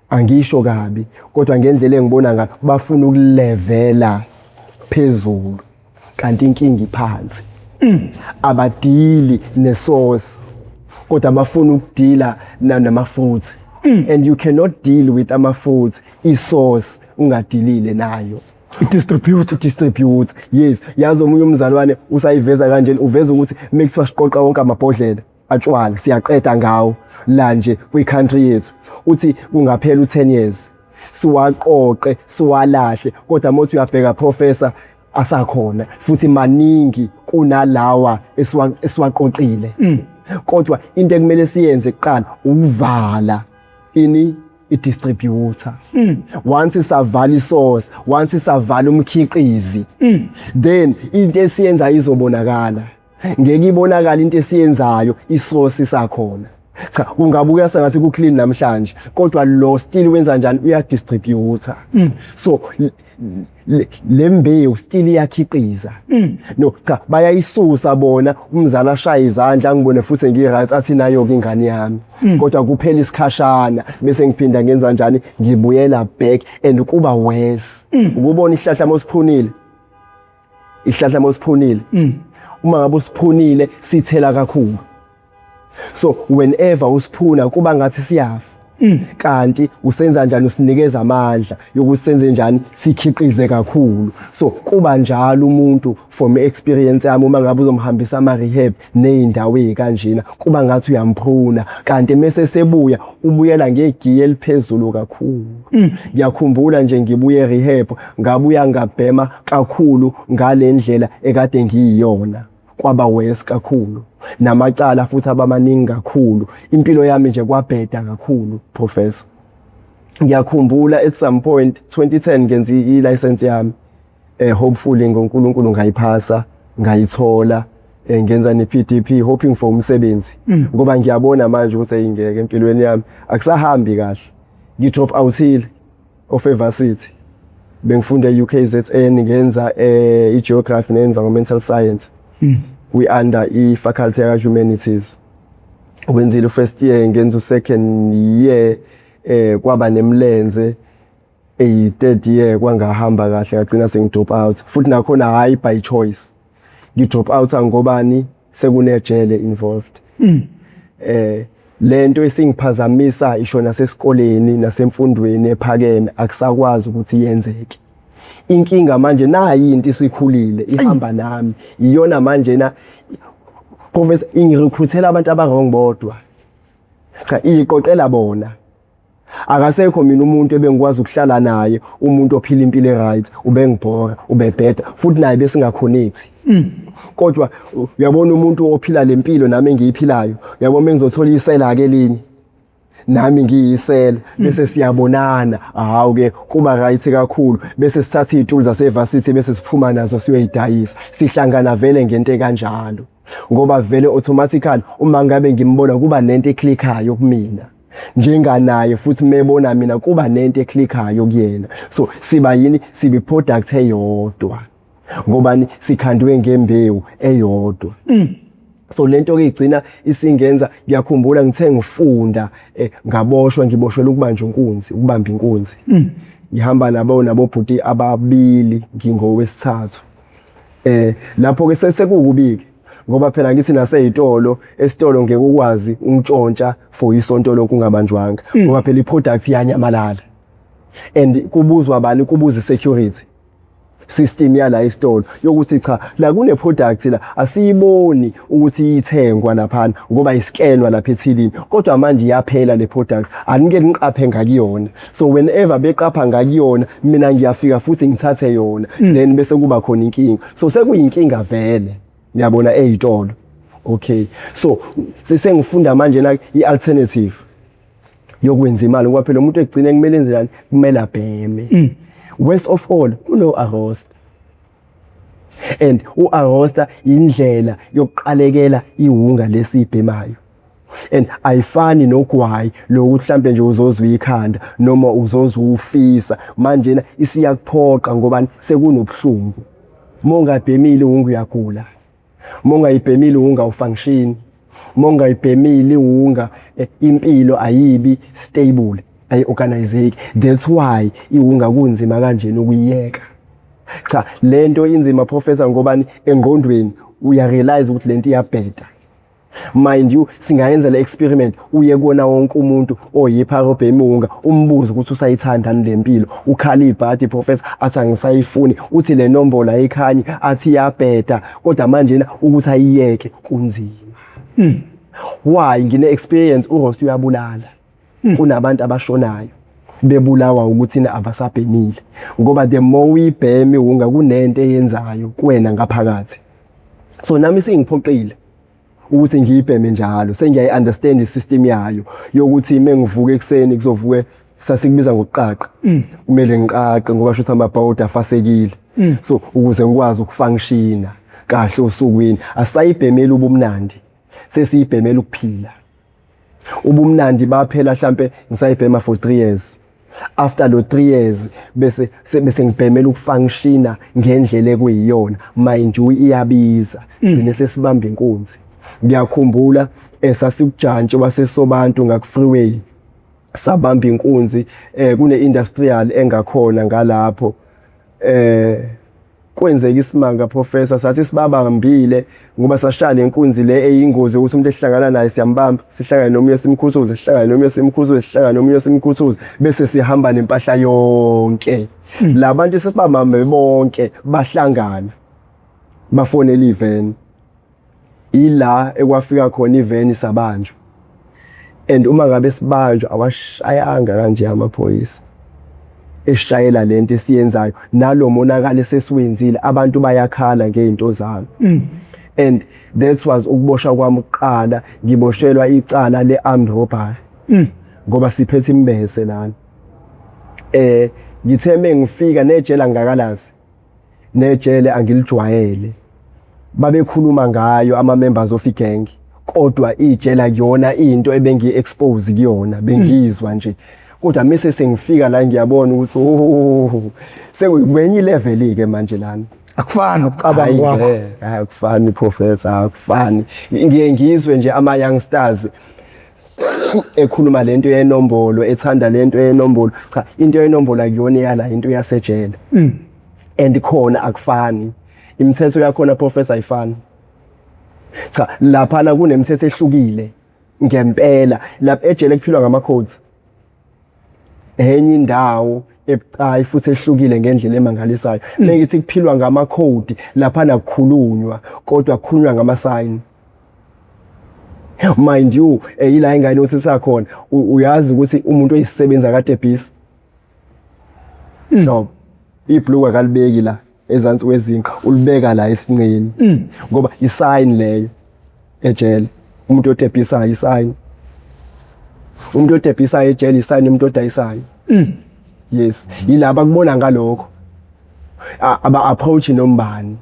A: angisho kabi kodwa ngendlela engibona ngayo bafuna ukulevela phezulu kanti inkinga iphansi. Abadili nesource kodwa bafuna ukudila namafruit and you cannot deal with ama-fruit isource ungadilile nayo. Distribute. Yes, yazi omunye umzalwane usayiveza kanje, uveza ukuthi mekuthiwa siqoqa wonke amabhodlela atshwala siyaqeda ngawo la nje kwi-country yethu, uthi kungaphela u10 years siwaqoqe siwalahle kodwa mothi uyabheka professor asakhona futhi maningi kunalawa esiwaqoqile. Kodwa into ekumele siyenze kuqala ukuvala i-distributor. Once isavala isource, once isavala umkhiqizi, then into esiyenza izobonakala. Ngeke ibonakala into esiyenzayo isource isakhona. Cha kungabuka sengathi ku clean namhlanje kodwa lo still wenza njani uyadistributor. So lembewu still iyakhiqiza. No cha bayayisusa bona umzali ashaya izandla ngibone futhi ngiright athi nayo ke ingane yami. Kodwa kuphela isikhashana bese ngiphinda ngenza njani ngibuyela back and kuba worse. Ukubona ihlahla mosiphunile. Ihlahla mosiphunile. Uma ngabe usiphunile sithela kakhulu. So whenever usiphuna kuba ngathi siyafa. Kanti usenza njani usinikeza amandla yokuthi senze njani sikhiqize kakhulu. So kuba njalo umuntu from experience yami uma ngabe uzomhambisa ama rehab nezindawo ezikanjena kuba ngathi uyamphuna kanti mase sebuya ubuyela ngegiye eliphezulu kakhulu. Ngiyakhumbula nje ngibuye rehab ngabuya ngabhema kakhulu ngalendlela ekade ngiyiyona kwaba worse kakhulu. Namacala futhi abamaningi kakhulu. Impilo yami nje kwabheda kakhulu professor. Ngiyakhumbula at some point 2010 ngenza i-license yami. Hopefully ngoNkulunkulu ngayiphasa, ngayithola, ngenza ne-PDP hoping for umsebenzi. Ngoba ngiyabona manje ukuthi ayingeke empilweni yami akusahambi kahle. Ngidrop outhile of University. Bengifunda e-UKZN ngenza i-geography ne-environmental science. We under i-faculty ya humanities. Wenzile first year ngenza second year kwaba nemlenze third year kwangahamba kahle ngagcina sengidrop out futhi nakhona hayi by choice. Ngidrop out ngobani sekunejele involved. Lento esingiphazamisa isho nasesikoleni nasemfundweni ephakeme akusakwazi ukuthi yenzeke. Inkinga manje nayi into isikhulile ihamba nami iyona manje na professor ingirecruitela abantu abangongibodwa cha iqoqela bona akasekho mina umuntu ebengikwazi ukuhlala naye umuntu ophila impilo eright ubengibhora ubebheda futhi naye bese ngaconnect. Kodwa uyabona umuntu ophila lempilo nami engiyiphilayo uyabona mengizothola isela ke linye nami ngiyisela bese siyabonana ke kuba right kakhulu bese sithatha izitulo zasevarsity bese siphuma nazo siyoyidayisa sihlangana vele ngento ekanjalo ngoba vele automatically uma ngabe ngimbona kuba nento eklikhayo kumina njenganaye futhi mebona mina kuba nento eklikhayo kuyena so siba yini sibe product eyodwa ngobani sikhandwe ngembewu eyodwa. So lento ke igcina isingenza ngiyakhumbula ngithe ngifunda ngaboshwa ngiboshwela ukubanja inkunzi ukubamba inkunzi. Ngihamba nabo bhuti ababili ngingowesithathu. Lapho ke sekukubiki ngoba phela ngithi naseyitolo esitolo ngeke ukwazi ungitshontsha for isonto lonke ungabanjwanga ngoba phela iproduct yanyamalala and kubuzwa abani kubuza security system yala isitolo yokuthi cha la kune product la asiyiboni ukuthi ithengwa laphana ngoba iscanwa lapha ethilini kodwa manje iyaphela le product anike ngiqaphe ngakuyona so whenever beqapha ngakuyona mina ngiyafika futhi ngithathe yona then bese kuba khona inkinga so sekuyinkinga vele ngiyabona ezitolo. Okay so sengifunda manje la i-alternative yokwenza imali ngoba phela umuntu egcine kumele enzeni kumele abheme. Worst of all kuno arroster and u-arroster indlela yokuqalekela ihunga lesibhemayo and ayifani nogwayi lokuthi mhlambe nje uzozwa ikhanda noma uzozwa ufisa manje na isiyakuphoqa ngoba sekunobuhlungu mongabhemile uhunga uyagula mongayibhemile uhunga ufunction mongayibhemile uhunga impilo ayibi stable ayi-organizeki. That's why ihunga kunzima kanjeni ukuyiyeka. Cha lento inzima professor ngobani engqondweni uyarealize ukuthi lento iyabheda. Mind you singayenza le experiment uye kuona wonke umuntu oyipharobhemi uhunga umbuzo ukuthi usayithanda lempilo ukhala ibhadi professor athi angisayifuni uthi le nombolo ayikhanyi athi iyabheda kodwa manje na ukuthi ayiyeke kunzima. Why ngine experience uRost uyabulala. Kunabantu abashonayo bebulawa ukuthi na abasabhenile ngoba the more uyibheme unga kunento eyenzayo kuwena ngaphakathi. So nami singiphoqile ukuthi ngiyibheme njalo sengiyayi-understand isystem yayo yokuthi mengivuka ekseni kuzovuke sasikubiza ngokuqaqa kumele ngiqaqe ngoba shothi amabhawuda afasekile so ukuze ngikwazi ukufunctiona kahle osukwini asayibhemela ubumnandi sesiyibhemela ukuphila. Ubumnandi baphela mhlambe ngisayibhema for 3 years after lo 3 years bese ngibhemela ukufunctiona ngendlela ekuyiyona mind you iyabiza gcine sesibamba inkunzi. Ngiyakhumbula esasikujantshi wasesobantu ngaku freeway sabamba inkunzi kune industrial engakhona ngalapho kwenzeka isimanga professor sathi sibabambile ngoba sashaya inkunzi le eyingozi ukuthi umuntu ehlangana naye siyambamba sihlangana nomunye simkhuthuze sihlangana nomunye simkhuthuze sihlangana nomunye simkhuthuze bese sihamba nempahla yonke labantu sesibamame bonke bahlangana bafonela iveni ila ekwafika khona iveni sabanjwa and uma ngabe sibanjwa awashayanga kanje amaphoyisa eshayela lento esiyenzayo nalo monakala sesiwenzile abantu bayakhala ngeinto zabo and that was ukuboshwa kwami uqala ngiboshelwa icala learmed robbery ngoba siphethe imbese lana ngitheme ngifika nejele ngakalazi nejele angilijwayele babekhuluma ngayo ama members of igang kodwa ijela kuyona into ebengi expose kuyona bengizwa nje kodwa mise sengifika la ngiyabona ukuthi sekwenye level ke manje lana
B: akufani ukucabanga kwakho
A: akufani professor akufani ngiyengizwe nje ama youngsters ekhuluma lento yenombolo ethanda lento yenombolo cha into yenombolo akuyona yala into yasejele and khona akufani imithetho yakhona professor ayifani cha lapha la kunemithetho ehlukile ngempela lapha ejele kuphilwa ngama codes enye indawo ebucayi futhi ehlukile ngendlela emangalisayo bengithi kuphilwa ngama code lapha nakukhulunywa kodwa kukhulunywa ngama sign mind you ila ingane osisakhona uyazi ukuthi umuntu oyisebenza kade busy so ibhlue akalibeki la ezansi wezinqa ulibeka la esinqeni ngoba isign leyo ejele umuntu otebhisayo isign umuntu otebhisayo ejele isign umuntu odayisayo yes yilaba kubona ngalokho aba approach nombani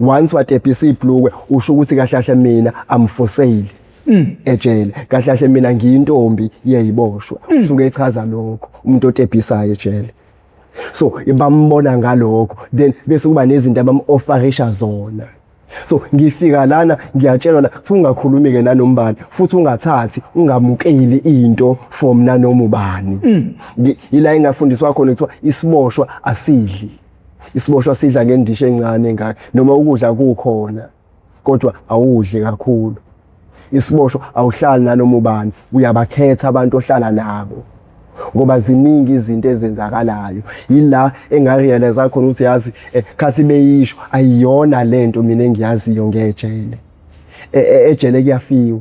A: once watebhisa ibhlue usho ukuthi kahlahle mina amfoseli ejele kahlahle mina ngiyintombi yeyiboshwa usuke echaza lokho umuntu otebhisayo ejele so ibambona ngalokho then bese kuba nezinto abam-offerisha zona so ngifika lana ngiyatshelwa la kuthi ungakhulumi ke nanombani futhi ungathathi ungamukeli into from nanoma ubani ila engafundiswa khona kuthiwa isiboshwa asidli isiboshwa sidla ngendisho encane engaka noma ukudla kukhona kodwa awudli kakhulu isiboshwa awuhlali nanoma ubani uyabakhetha abantu ohlala nabo ngoba ziningi izinto ezenzakalayo yila engarealize khona ukuthi yazi khathi beyisho ayiyona lento mina engiyaziyo ngejele ejele kuyafiwa